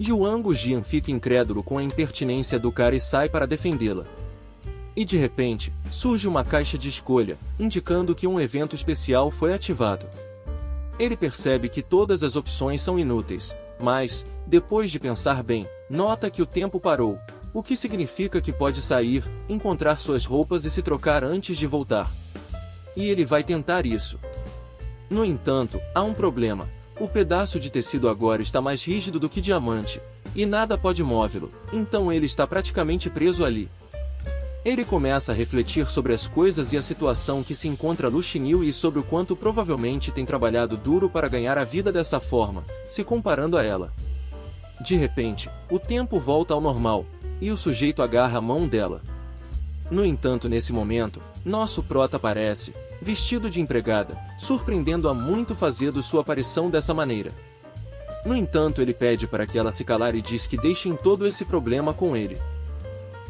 A: Yuan Gujian fica incrédulo com a impertinência do cara e sai para defendê-la. E de repente, surge uma caixa de escolha, indicando que um evento especial foi ativado. Ele percebe que todas as opções são inúteis, mas, depois de pensar bem, nota que o tempo parou, o que significa que pode sair, encontrar suas roupas e se trocar antes de voltar. E ele vai tentar isso. No entanto, há um problema. O pedaço de tecido agora está mais rígido do que diamante, e nada pode movê-lo, então ele está praticamente preso ali. Ele começa a refletir sobre as coisas e a situação que se encontra Lu Xinyu e sobre o quanto provavelmente tem trabalhado duro para ganhar a vida dessa forma, se comparando a ela. De repente, o tempo volta ao normal, e o sujeito agarra a mão dela. No entanto, nesse momento, nosso prota aparece, vestido de empregada, surpreendendo-a muito fazendo sua aparição dessa maneira. No entanto, ele pede para que ela se calar e diz que deixem todo esse problema com ele.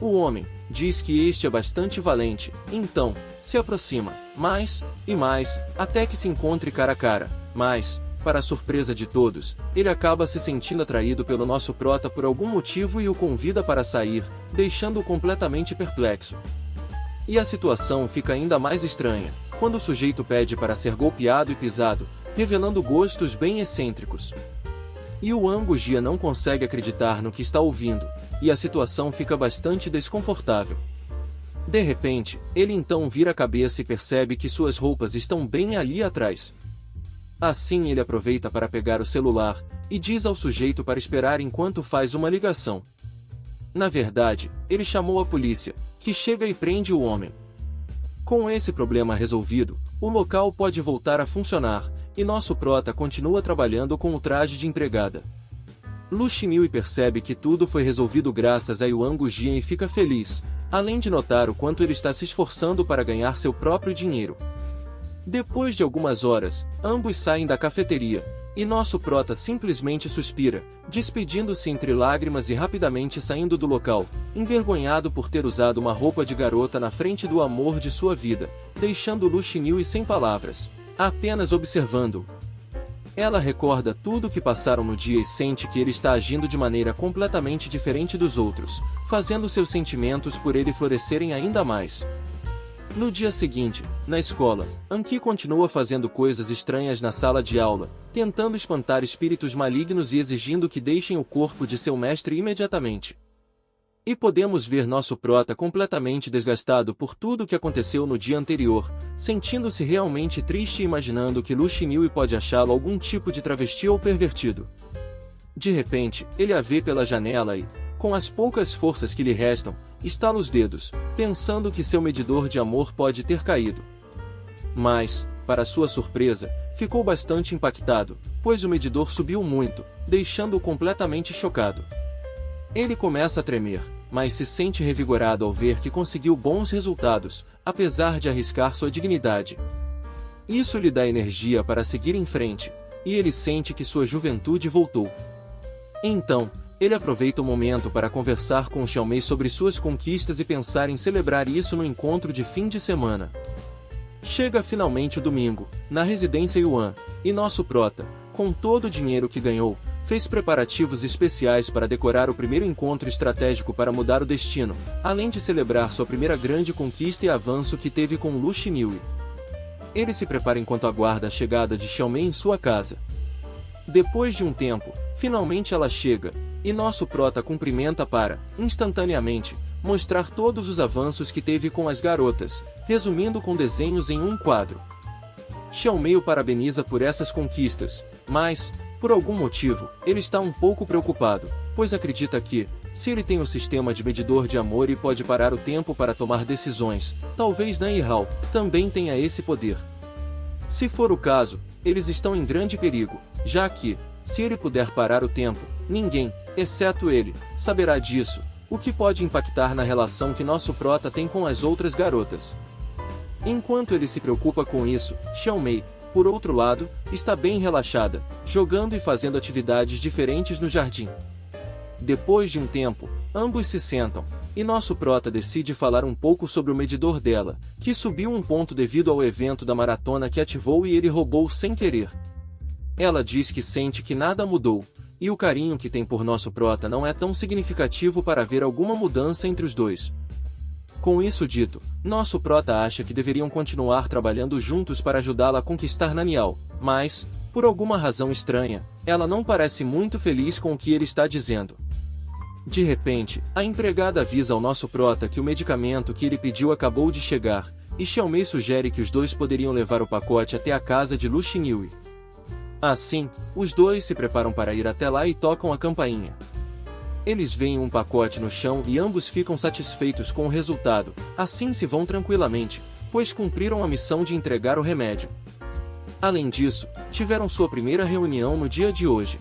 A: O homem diz que este é bastante valente, então, se aproxima, mais, e mais, até que se encontre cara a cara, mas, para a surpresa de todos, ele acaba se sentindo atraído pelo nosso prota por algum motivo e o convida para sair, deixando-o completamente perplexo. E a situação fica ainda mais estranha, quando o sujeito pede para ser golpeado e pisado, revelando gostos bem excêntricos. E o Yuan Gujian não consegue acreditar no que está ouvindo, e a situação fica bastante desconfortável. De repente, ele então vira a cabeça e percebe que suas roupas estão bem ali atrás. Assim ele aproveita para pegar o celular, e diz ao sujeito para esperar enquanto faz uma ligação. Na verdade, ele chamou a polícia, que chega e prende o homem. Com esse problema resolvido, o local pode voltar a funcionar, e nosso prota continua trabalhando com o traje de empregada. Lu Xinyu percebe que tudo foi resolvido graças a Yuan Gujian e fica feliz, além de notar o quanto ele está se esforçando para ganhar seu próprio dinheiro. Depois de algumas horas, ambos saem da cafeteria, e nosso prota simplesmente suspira, despedindo-se entre lágrimas e rapidamente saindo do local, envergonhado por ter usado uma roupa de garota na frente do amor de sua vida, deixando Lu Xinyu sem palavras, apenas observando-o. Ela recorda tudo o que passaram no dia e sente que ele está agindo de maneira completamente diferente dos outros, fazendo seus sentimentos por ele florescerem ainda mais. No dia seguinte, na escola, Anki continua fazendo coisas estranhas na sala de aula, tentando espantar espíritos malignos e exigindo que deixem o corpo de seu mestre imediatamente. E podemos ver nosso prota completamente desgastado por tudo o que aconteceu no dia anterior, sentindo-se realmente triste e imaginando que Lu Xinyu pode achá-lo algum tipo de travesti ou pervertido. De repente, ele a vê pela janela e, com as poucas forças que lhe restam, estala os dedos, pensando que seu medidor de amor pode ter caído. Mas, para sua surpresa, ficou bastante impactado, pois o medidor subiu muito, deixando-o completamente chocado. Ele começa a tremer, mas se sente revigorado ao ver que conseguiu bons resultados, apesar de arriscar sua dignidade. Isso lhe dá energia para seguir em frente, e ele sente que sua juventude voltou. Então, ele aproveita o momento para conversar com Xiaomei sobre suas conquistas e pensar em celebrar isso no encontro de fim de semana. Chega finalmente o domingo, na residência Yuan, e nosso prota, com todo o dinheiro que ganhou, fez preparativos especiais para decorar o primeiro encontro estratégico para mudar o destino, além de celebrar sua primeira grande conquista e avanço que teve com Lu Xinhui. Ele se prepara enquanto aguarda a chegada de Xiaomei em sua casa. Depois de um tempo, finalmente ela chega, e nosso prota cumprimenta para, instantaneamente, mostrar todos os avanços que teve com as garotas, resumindo com desenhos em um quadro. Xiaomei o parabeniza por essas conquistas, mas, por algum motivo, ele está um pouco preocupado, pois acredita que, se ele tem o sistema de medidor de amor e pode parar o tempo para tomar decisões, talvez Nan Yihao também tenha esse poder. Se for o caso, eles estão em grande perigo, já que, se ele puder parar o tempo, ninguém, exceto ele, saberá disso, o que pode impactar na relação que nosso prota tem com as outras garotas. Enquanto ele se preocupa com isso, Xiaomei, por outro lado, está bem relaxada, jogando e fazendo atividades diferentes no jardim. Depois de um tempo, ambos se sentam, e nosso prota decide falar um pouco sobre o medidor dela, que subiu um ponto devido ao evento da maratona que ativou e ele roubou sem querer. Ela diz que sente que nada mudou, e o carinho que tem por nosso prota não é tão significativo para ver alguma mudança entre os dois. Com isso dito, nosso prota acha que deveriam continuar trabalhando juntos para ajudá-la a conquistar Naniao, mas, por alguma razão estranha, ela não parece muito feliz com o que ele está dizendo. De repente, a empregada avisa ao nosso prota que o medicamento que ele pediu acabou de chegar, e Xiaomei sugere que os dois poderiam levar o pacote até a casa de Lu Xinhui. Assim, os dois se preparam para ir até lá e tocam a campainha. Eles veem um pacote no chão e ambos ficam satisfeitos com o resultado, assim se vão tranquilamente, pois cumpriram a missão de entregar o remédio. Além disso, tiveram sua primeira reunião no dia de hoje.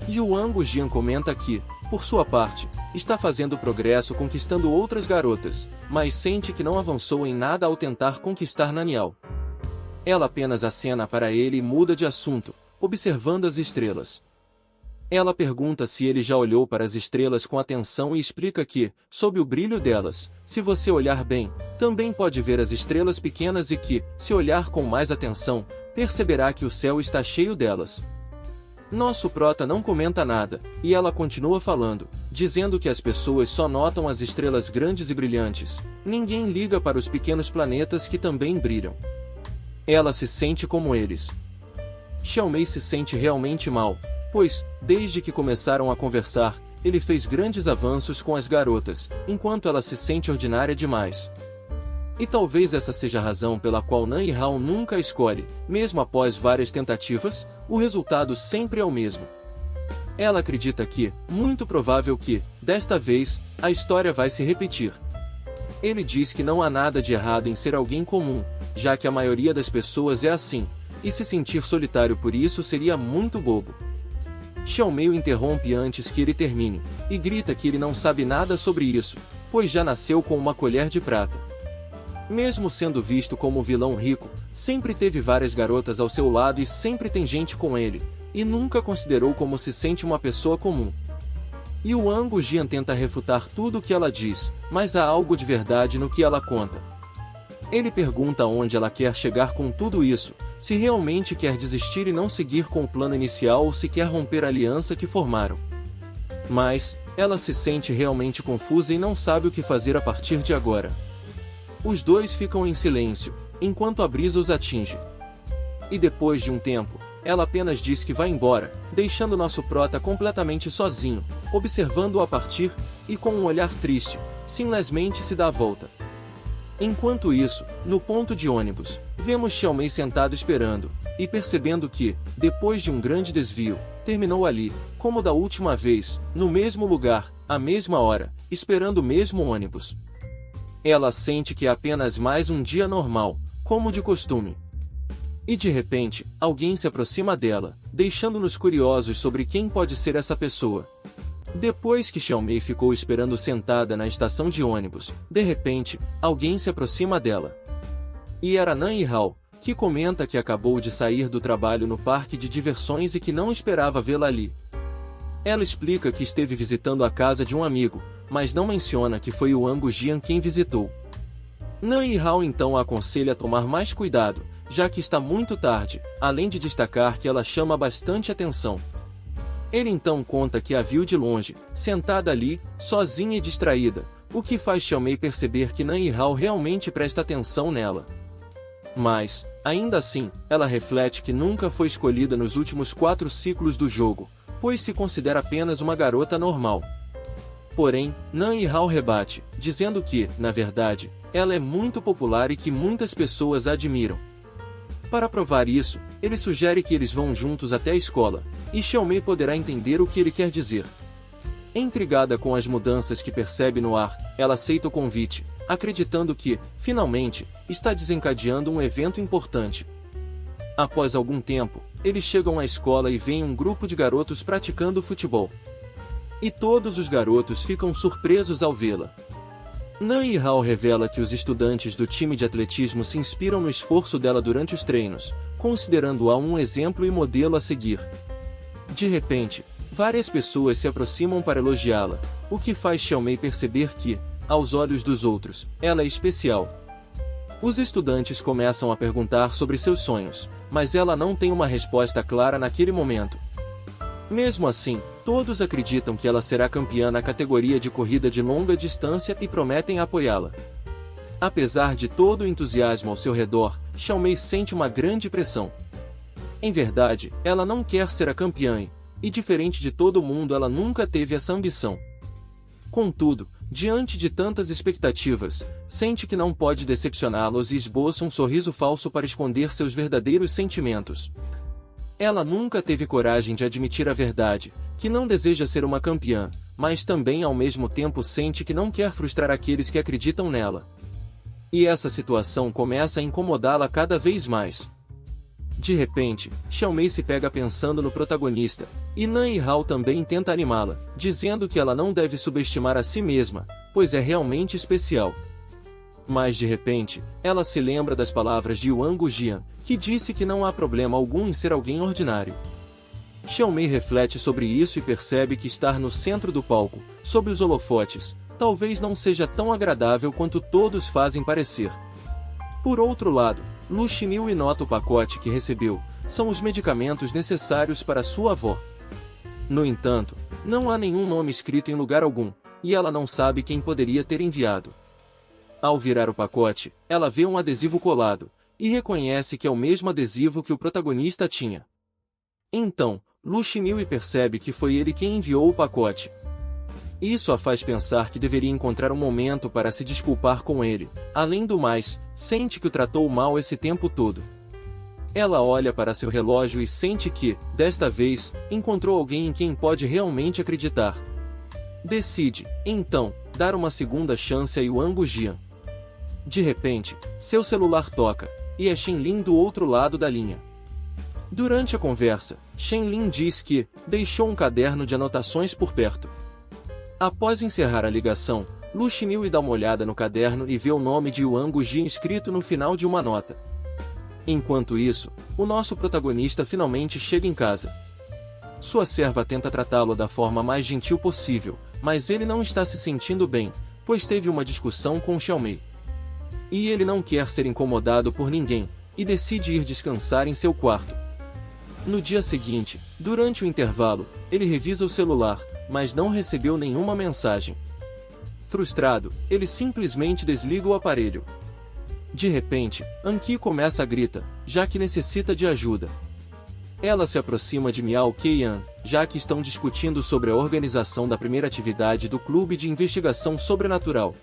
A: Yuan Gujian comenta que, por sua parte, está fazendo progresso conquistando outras garotas, mas sente que não avançou em nada ao tentar conquistar Naniao. Ela apenas acena para ele e muda de assunto, observando as estrelas. Ela pergunta se ele já olhou para as estrelas com atenção e explica que, sob o brilho delas, se você olhar bem, também pode ver as estrelas pequenas e que, se olhar com mais atenção, perceberá que o céu está cheio delas. Nosso prota não comenta nada, e ela continua falando, dizendo que as pessoas só notam as estrelas grandes e brilhantes, ninguém liga para os pequenos planetas que também brilham. Ela se sente como eles. Xiaomei se sente realmente mal, pois, desde que começaram a conversar, ele fez grandes avanços com as garotas, enquanto ela se sente ordinária demais. E talvez essa seja a razão pela qual Nan Yihao nunca a escolhe, mesmo após várias tentativas, o resultado sempre é o mesmo. Ela acredita que, muito provável que, desta vez, a história vai se repetir. Ele diz que não há nada de errado em ser alguém comum, já que a maioria das pessoas é assim, e se sentir solitário por isso seria muito bobo. Xiaomei o interrompe antes que ele termine, e grita que ele não sabe nada sobre isso, pois já nasceu com uma colher de prata. Mesmo sendo visto como vilão rico, sempre teve várias garotas ao seu lado e sempre tem gente com ele, e nunca considerou como se sente uma pessoa comum. Yuan Gujian tenta refutar tudo o que ela diz, mas há algo de verdade no que ela conta. Ele pergunta aonde ela quer chegar com tudo isso, se realmente quer desistir e não seguir com o plano inicial ou se quer romper a aliança que formaram. Mas, ela se sente realmente confusa e não sabe o que fazer a partir de agora. Os dois ficam em silêncio, enquanto a brisa os atinge. E depois de um tempo, ela apenas diz que vai embora, deixando nosso prota completamente sozinho, observando-o a partir, e com um olhar triste, simplesmente se dá a volta. Enquanto isso, no ponto de ônibus, vemos Xiaomei sentado esperando, e percebendo que, depois de um grande desvio, terminou ali, como da última vez, no mesmo lugar, à mesma hora, esperando o mesmo ônibus. Ela sente que é apenas mais um dia normal, como de costume. E de repente, alguém se aproxima dela, deixando-nos curiosos sobre quem pode ser essa pessoa. Depois que Xiaomei ficou esperando sentada na estação de ônibus, de repente, alguém se aproxima dela. E era Nan Yihao, que comenta que acabou de sair do trabalho no parque de diversões e que não esperava vê-la ali. Ela explica que esteve visitando a casa de um amigo, mas não menciona que foi Yuan Gujian quem visitou. Nan Yihao então a aconselha a tomar mais cuidado, já que está muito tarde, além de destacar que ela chama bastante atenção. Ele então conta que a viu de longe, sentada ali, sozinha e distraída, o que faz Xiaomei perceber que Nan Yihao realmente presta atenção nela. Mas, ainda assim, ela reflete que nunca foi escolhida nos últimos 4 ciclos do jogo, pois se considera apenas uma garota normal. Porém, Nan Yihao rebate, dizendo que, na verdade, ela é muito popular e que muitas pessoas a admiram. Para provar isso, ele sugere que eles vão juntos até a escola, e Xiaomei poderá entender o que ele quer dizer. Intrigada com as mudanças que percebe no ar, ela aceita o convite, acreditando que, finalmente, está desencadeando um evento importante. Após algum tempo, eles chegam à escola e veem um grupo de garotos praticando futebol. E todos os garotos ficam surpresos ao vê-la. Nan Yihao revela que os estudantes do time de atletismo se inspiram no esforço dela durante os treinos, considerando-a um exemplo e modelo a seguir. De repente, várias pessoas se aproximam para elogiá-la, o que faz Xiaomei perceber que, aos olhos dos outros, ela é especial. Os estudantes começam a perguntar sobre seus sonhos, mas ela não tem uma resposta clara naquele momento. Mesmo assim, todos acreditam que ela será campeã na categoria de corrida de longa distância e prometem apoiá-la. Apesar de todo o entusiasmo ao seu redor, Xiaomei sente uma grande pressão. Em verdade, ela não quer ser a campeã e, diferente de todo mundo, ela nunca teve essa ambição. Contudo, diante de tantas expectativas, sente que não pode decepcioná-los e esboça um sorriso falso para esconder seus verdadeiros sentimentos. Ela nunca teve coragem de admitir a verdade, que não deseja ser uma campeã, mas também ao mesmo tempo sente que não quer frustrar aqueles que acreditam nela. E essa situação começa a incomodá-la cada vez mais. De repente, Xiaomei se pega pensando no protagonista, e Nan Yihao também tenta animá-la, dizendo que ela não deve subestimar a si mesma, pois é realmente especial. Mas de repente, ela se lembra das palavras de Yuan Gujian, que disse que não há problema algum em ser alguém ordinário. Xiaomei reflete sobre isso e percebe que estar no centro do palco, sob os holofotes, talvez não seja tão agradável quanto todos fazem parecer. Por outro lado, Lu Xinyu nota o pacote que recebeu, são os medicamentos necessários para sua avó. No entanto, não há nenhum nome escrito em lugar algum, e ela não sabe quem poderia ter enviado. Ao virar o pacote, ela vê um adesivo colado, e reconhece que é o mesmo adesivo que o protagonista tinha. Então, Lu Xinyu percebe que foi ele quem enviou o pacote. Isso a faz pensar que deveria encontrar um momento para se desculpar com ele. Além do mais, sente que o tratou mal esse tempo todo. Ela olha para seu relógio e sente que, desta vez, encontrou alguém em quem pode realmente acreditar. Decide, então, dar uma segunda chance a Yuan Gujian. De repente, seu celular toca, e é Shen Lin do outro lado da linha. Durante a conversa, Shen Lin diz que deixou um caderno de anotações por perto. Após encerrar a ligação, Lu Xinyu dá uma olhada no caderno e vê o nome de Yuan Gujian escrito no final de uma nota. Enquanto isso, o nosso protagonista finalmente chega em casa. Sua serva tenta tratá-lo da forma mais gentil possível, mas ele não está se sentindo bem, pois teve uma discussão com Xiaomei. E ele não quer ser incomodado por ninguém, e decide ir descansar em seu quarto. No dia seguinte, durante o intervalo, ele revisa o celular, mas não recebeu nenhuma mensagem. Frustrado, ele simplesmente desliga o aparelho. De repente, Anki começa a gritar, já que necessita de ajuda. Ela se aproxima de Miao Keian, já que estão discutindo sobre a organização da primeira atividade do Clube de Investigação Sobrenatural.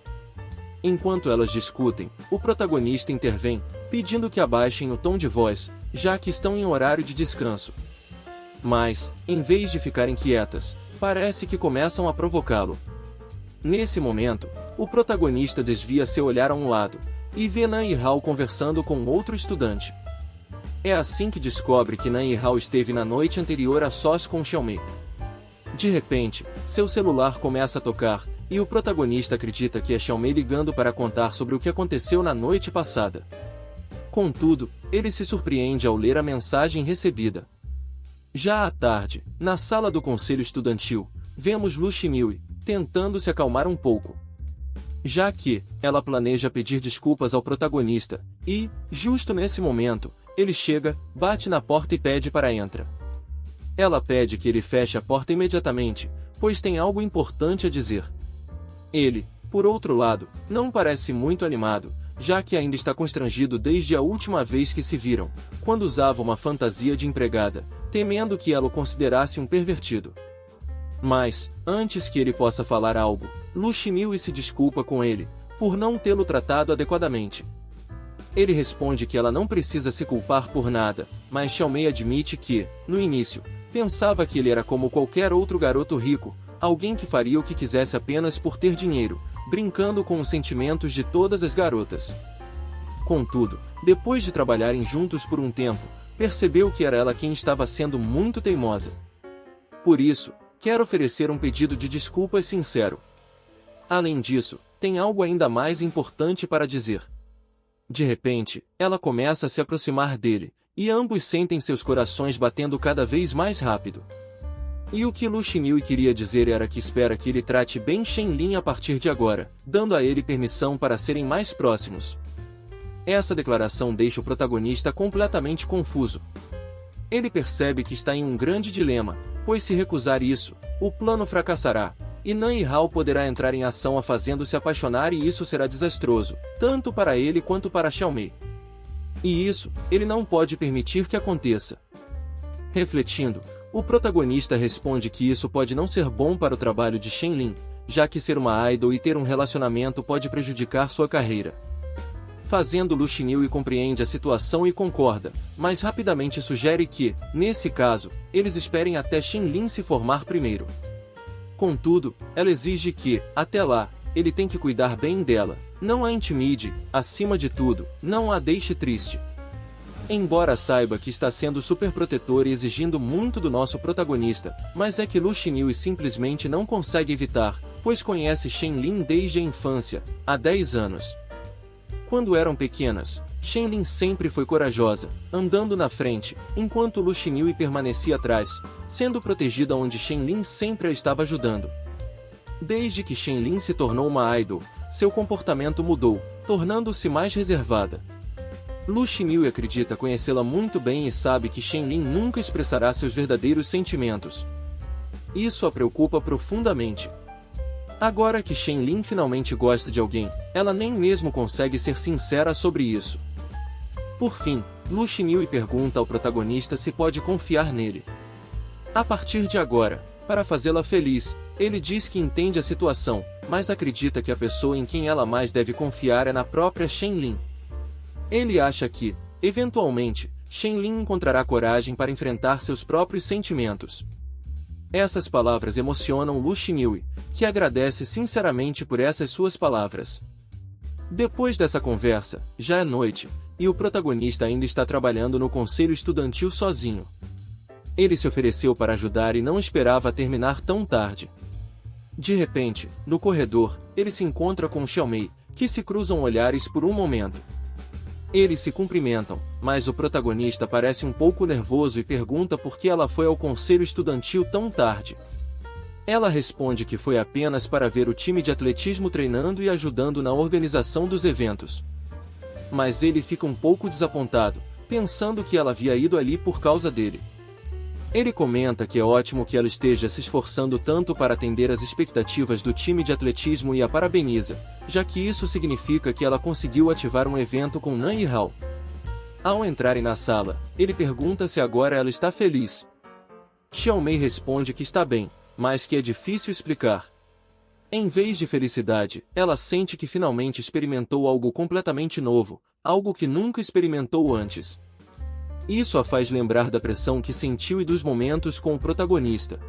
A: Enquanto elas discutem, o protagonista intervém, pedindo que abaixem o tom de voz, já que estão em horário de descanso. Mas, em vez de ficarem quietas, parece que começam a provocá-lo. Nesse momento, o protagonista desvia seu olhar a um lado, e vê Nan Yihao conversando com outro estudante. É assim que descobre que Nan Yihao esteve na noite anterior a sós com Xiaomei. De repente, seu celular começa a tocar, e o protagonista acredita que é Xiaomei ligando para contar sobre o que aconteceu na noite passada. Contudo, ele se surpreende ao ler a mensagem recebida. Já à tarde, na sala do conselho estudantil, vemos Lu Xinyu tentando se acalmar um pouco. Já que, ela planeja pedir desculpas ao protagonista, e, justo nesse momento, ele chega, bate na porta e pede para entrar. Ela pede que ele feche a porta imediatamente, pois tem algo importante a dizer. Ele, por outro lado, não parece muito animado, já que ainda está constrangido desde a última vez que se viram, quando usava uma fantasia de empregada, temendo que ela o considerasse um pervertido. Mas, antes que ele possa falar algo, Lu Ximiu se desculpa com ele, por não tê-lo tratado adequadamente. Ele responde que ela não precisa se culpar por nada, mas Xiaomei admite que, no início, pensava que ele era como qualquer outro garoto rico, alguém que faria o que quisesse apenas por ter dinheiro, brincando com os sentimentos de todas as garotas. Contudo, depois de trabalharem juntos por um tempo, percebeu que era ela quem estava sendo muito teimosa. Por isso, quer oferecer um pedido de desculpas sincero. Além disso, tem algo ainda mais importante para dizer. De repente, ela começa a se aproximar dele, e ambos sentem seus corações batendo cada vez mais rápido. E o que Lu Ximiu queria dizer era que espera que ele trate bem Shen Lin a partir de agora, dando a ele permissão para serem mais próximos. Essa declaração deixa o protagonista completamente confuso. Ele percebe que está em um grande dilema, pois se recusar isso, o plano fracassará, e Nan Yihao poderá entrar em ação fazendo-se apaixonar e isso será desastroso, tanto para ele quanto para Xiaomei. E isso, ele não pode permitir que aconteça. Refletindo, o protagonista responde que isso pode não ser bom para o trabalho de Shen Lin, já que ser uma idol e ter um relacionamento pode prejudicar sua carreira. Fazendo Lu Ximiu compreende a situação e concorda, mas rapidamente sugere que, nesse caso, eles esperem até Shen Lin se formar primeiro. Contudo, ela exige que, até lá, ele tem que cuidar bem dela, não a intimide, acima de tudo, não a deixe triste. Embora saiba que está sendo superprotetor e exigindo muito do nosso protagonista, mas é que Lu Ximiu simplesmente não consegue evitar, pois conhece Shen Lin desde a infância, há 10 anos. Quando eram pequenas, Shen Lin sempre foi corajosa, andando na frente, enquanto Lu Ximiu permanecia atrás, sendo protegida onde Shen Lin sempre a estava ajudando. Desde que Shen Lin se tornou uma idol, seu comportamento mudou, tornando-se mais reservada. Lu Ximiu acredita conhecê-la muito bem e sabe que Shen Lin nunca expressará seus verdadeiros sentimentos. Isso a preocupa profundamente. Agora que Shen Lin finalmente gosta de alguém, ela nem mesmo consegue ser sincera sobre isso. Por fim, Lu Ximiu pergunta ao protagonista se pode confiar nele. A partir de agora, para fazê-la feliz, ele diz que entende a situação, mas acredita que a pessoa em quem ela mais deve confiar é na própria Shen Lin. Ele acha que, eventualmente, Shen Lin encontrará coragem para enfrentar seus próprios sentimentos. Essas palavras emocionam Lu Ximiu, que agradece sinceramente por essas suas palavras. Depois dessa conversa, já é noite, e o protagonista ainda está trabalhando no conselho estudantil sozinho. Ele se ofereceu para ajudar e não esperava terminar tão tarde. De repente, no corredor, ele se encontra com Xiaomei, que se cruzam olhares por um momento. Eles se cumprimentam, mas o protagonista parece um pouco nervoso e pergunta por que ela foi ao conselho estudantil tão tarde. Ela responde que foi apenas para ver o time de atletismo treinando e ajudando na organização dos eventos. Mas ele fica um pouco desapontado, pensando que ela havia ido ali por causa dele. Ele comenta que é ótimo que ela esteja se esforçando tanto para atender às expectativas do time de atletismo e a parabeniza, já que isso significa que ela conseguiu ativar um evento com Nan Yihao. Ao entrarem na sala, ele pergunta se agora ela está feliz. Xiaomei responde que está bem, mas que é difícil explicar. Em vez de felicidade, ela sente que finalmente experimentou algo completamente novo, algo que nunca experimentou antes. Isso a faz lembrar da pressão que sentiu e dos momentos com o protagonista.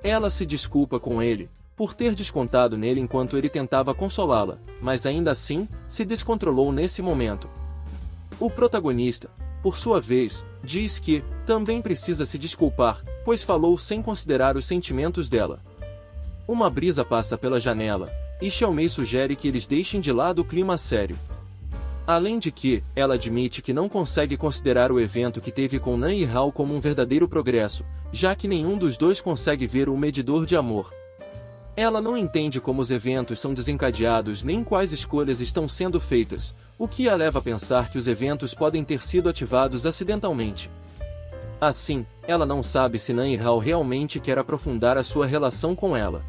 A: Ela se desculpa com ele, por ter descontado nele enquanto ele tentava consolá-la, mas ainda assim, se descontrolou nesse momento. O protagonista, por sua vez, diz que, também precisa se desculpar, pois falou sem considerar os sentimentos dela. Uma brisa passa pela janela, e Xiaomei sugere que eles deixem de lado o clima sério. Além de que, ela admite que não consegue considerar o evento que teve com Nan Yihao como um verdadeiro progresso, já que nenhum dos dois consegue ver o medidor de amor. Ela não entende como os eventos são desencadeados nem quais escolhas estão sendo feitas, o que a leva a pensar que os eventos podem ter sido ativados acidentalmente. Assim, ela não sabe se Nan e Hao realmente quer aprofundar a sua relação com ela.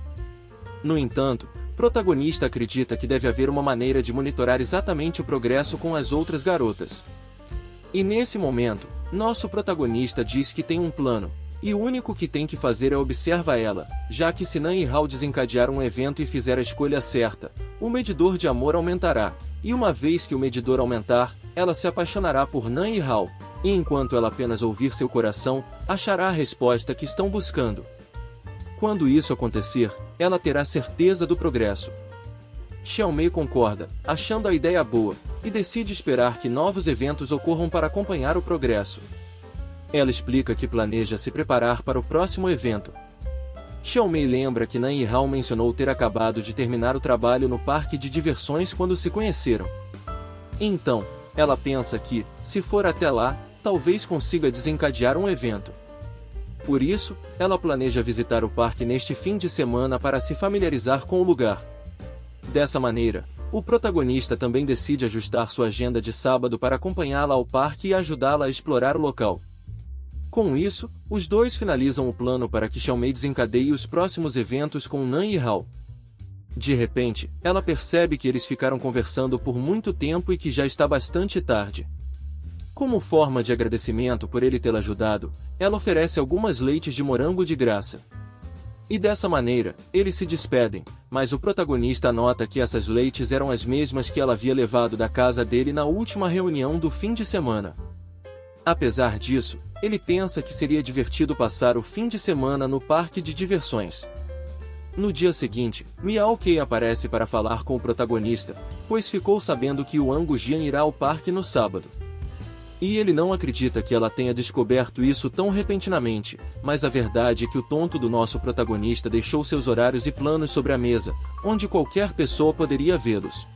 A: No entanto, o protagonista acredita que deve haver uma maneira de monitorar exatamente o progresso com as outras garotas. E nesse momento, nosso protagonista diz que tem um plano, e o único que tem que fazer é observar ela, já que se Nan e Hao desencadear um evento e fizer a escolha certa, o medidor de amor aumentará, e uma vez que o medidor aumentar, ela se apaixonará por Nan e Hao, e enquanto ela apenas ouvir seu coração, achará a resposta que estão buscando. Quando isso acontecer, ela terá certeza do progresso. Xiaomei concorda, achando a ideia boa, e decide esperar que novos eventos ocorram para acompanhar o progresso. Ela explica que planeja se preparar para o próximo evento. Xiaomei lembra que Nan e Hao mencionou ter acabado de terminar o trabalho no parque de diversões quando se conheceram. Então, ela pensa que, se for até lá, talvez consiga desencadear um evento. Por isso, ela planeja visitar o parque neste fim de semana para se familiarizar com o lugar. Dessa maneira, o protagonista também decide ajustar sua agenda de sábado para acompanhá-la ao parque e ajudá-la a explorar o local. Com isso, os dois finalizam o plano para que Xiaomei desencadeie os próximos eventos com Nan e Hao. De repente, ela percebe que eles ficaram conversando por muito tempo e que já está bastante tarde. Como forma de agradecimento por ele tê-la ajudado, ela oferece algumas leites de morango de graça. E dessa maneira, eles se despedem, mas o protagonista nota que essas leites eram as mesmas que ela havia levado da casa dele na última reunião do fim de semana. Apesar disso, ele pensa que seria divertido passar o fim de semana no parque de diversões. No dia seguinte, Miao Kei aparece para falar com o protagonista, pois ficou sabendo que Wang Jian irá ao parque no sábado. E ele não acredita que ela tenha descoberto isso tão repentinamente, mas a verdade é que o tonto do nosso protagonista deixou seus horários e planos sobre a mesa, onde qualquer pessoa poderia vê-los.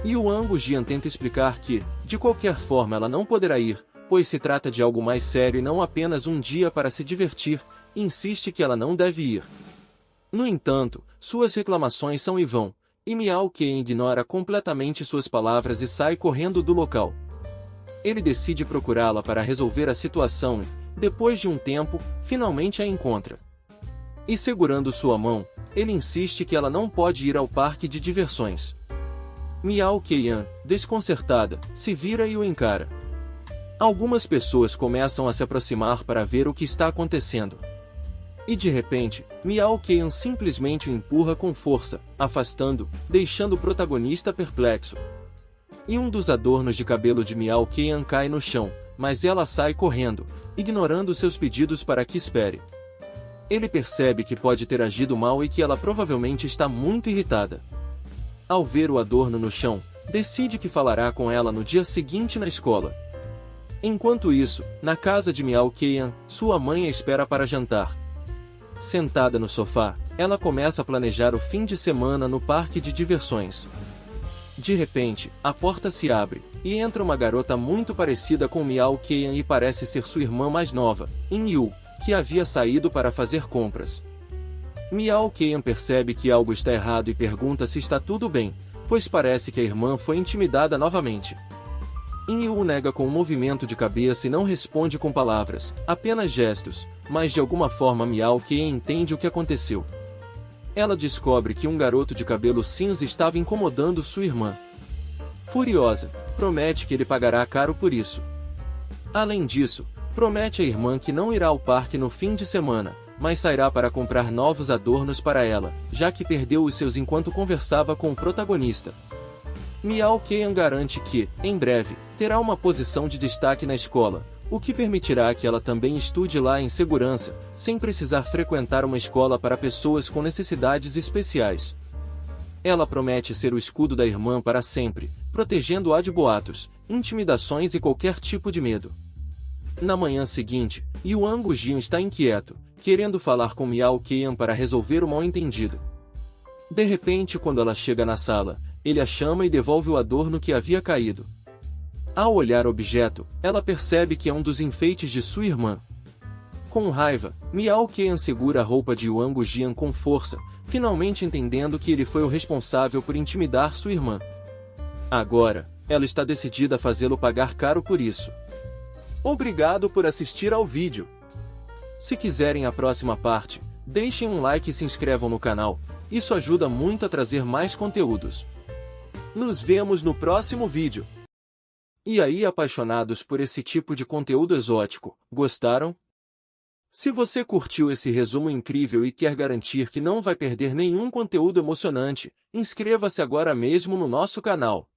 A: E Wang Jian tenta explicar que, de qualquer forma ela não poderá ir, pois se trata de algo mais sério e não apenas um dia para se divertir, e insiste que ela não deve ir. No entanto, suas reclamações são em vão, e Miao Kei ignora completamente suas palavras e sai correndo do local. Ele decide procurá-la para resolver a situação e, depois de um tempo, finalmente a encontra. E segurando sua mão, ele insiste que ela não pode ir ao parque de diversões. Miao Kei-an, desconcertada, se vira e o encara. Algumas pessoas começam a se aproximar para ver o que está acontecendo. E de repente, Miao Kei-an simplesmente o empurra com força, afastando, deixando o protagonista perplexo. E um dos adornos de cabelo de Miao Kei-an cai no chão, mas ela sai correndo, ignorando seus pedidos para que espere. Ele percebe que pode ter agido mal e que ela provavelmente está muito irritada. Ao ver o adorno no chão, decide que falará com ela no dia seguinte na escola. Enquanto isso, na casa de Miao Kei-an, sua mãe a espera para jantar. Sentada no sofá, ela começa a planejar o fim de semana no parque de diversões. De repente, a porta se abre, e entra uma garota muito parecida com Miao Kei-an e parece ser sua irmã mais nova, In-yu, que havia saído para fazer compras. Miao Kei-an percebe que algo está errado e pergunta se está tudo bem, pois parece que a irmã foi intimidada novamente. In-yu nega com um movimento de cabeça e não responde com palavras, apenas gestos, mas de alguma forma Miao Kei-an entende o que aconteceu. Ela descobre que um garoto de cabelo cinza estava incomodando sua irmã. Furiosa, promete que ele pagará caro por isso. Além disso, promete à irmã que não irá ao parque no fim de semana, mas sairá para comprar novos adornos para ela, já que perdeu os seus enquanto conversava com o protagonista. Miao Kei-an garante que, em breve, terá uma posição de destaque na escola, o que permitirá que ela também estude lá em segurança, sem precisar frequentar uma escola para pessoas com necessidades especiais. Ela promete ser o escudo da irmã para sempre, protegendo-a de boatos, intimidações e qualquer tipo de medo. Na manhã seguinte, Wang Jian está inquieto, querendo falar com Miao Kei-an para resolver o mal-entendido. De repente, quando ela chega na sala, ele a chama e devolve o adorno que havia caído. Ao olhar o objeto, ela percebe que é um dos enfeites de sua irmã. Com raiva, Miao Kei-an segura a roupa de Wang Jian com força, finalmente entendendo que ele foi o responsável por intimidar sua irmã. Agora, ela está decidida a fazê-lo pagar caro por isso. Obrigado por assistir ao vídeo. Se quiserem a próxima parte, deixem um like e se inscrevam no canal, isso ajuda muito a trazer mais conteúdos. Nos vemos no próximo vídeo. E aí, apaixonados por esse tipo de conteúdo exótico, gostaram? Se você curtiu esse resumo incrível e quer garantir que não vai perder nenhum conteúdo emocionante, inscreva-se agora mesmo no nosso canal.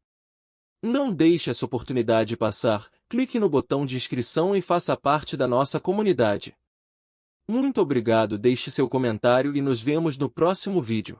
A: Não deixe essa oportunidade passar, clique no botão de inscrição e faça parte da nossa comunidade. Muito obrigado, deixe seu comentário e nos vemos no próximo vídeo.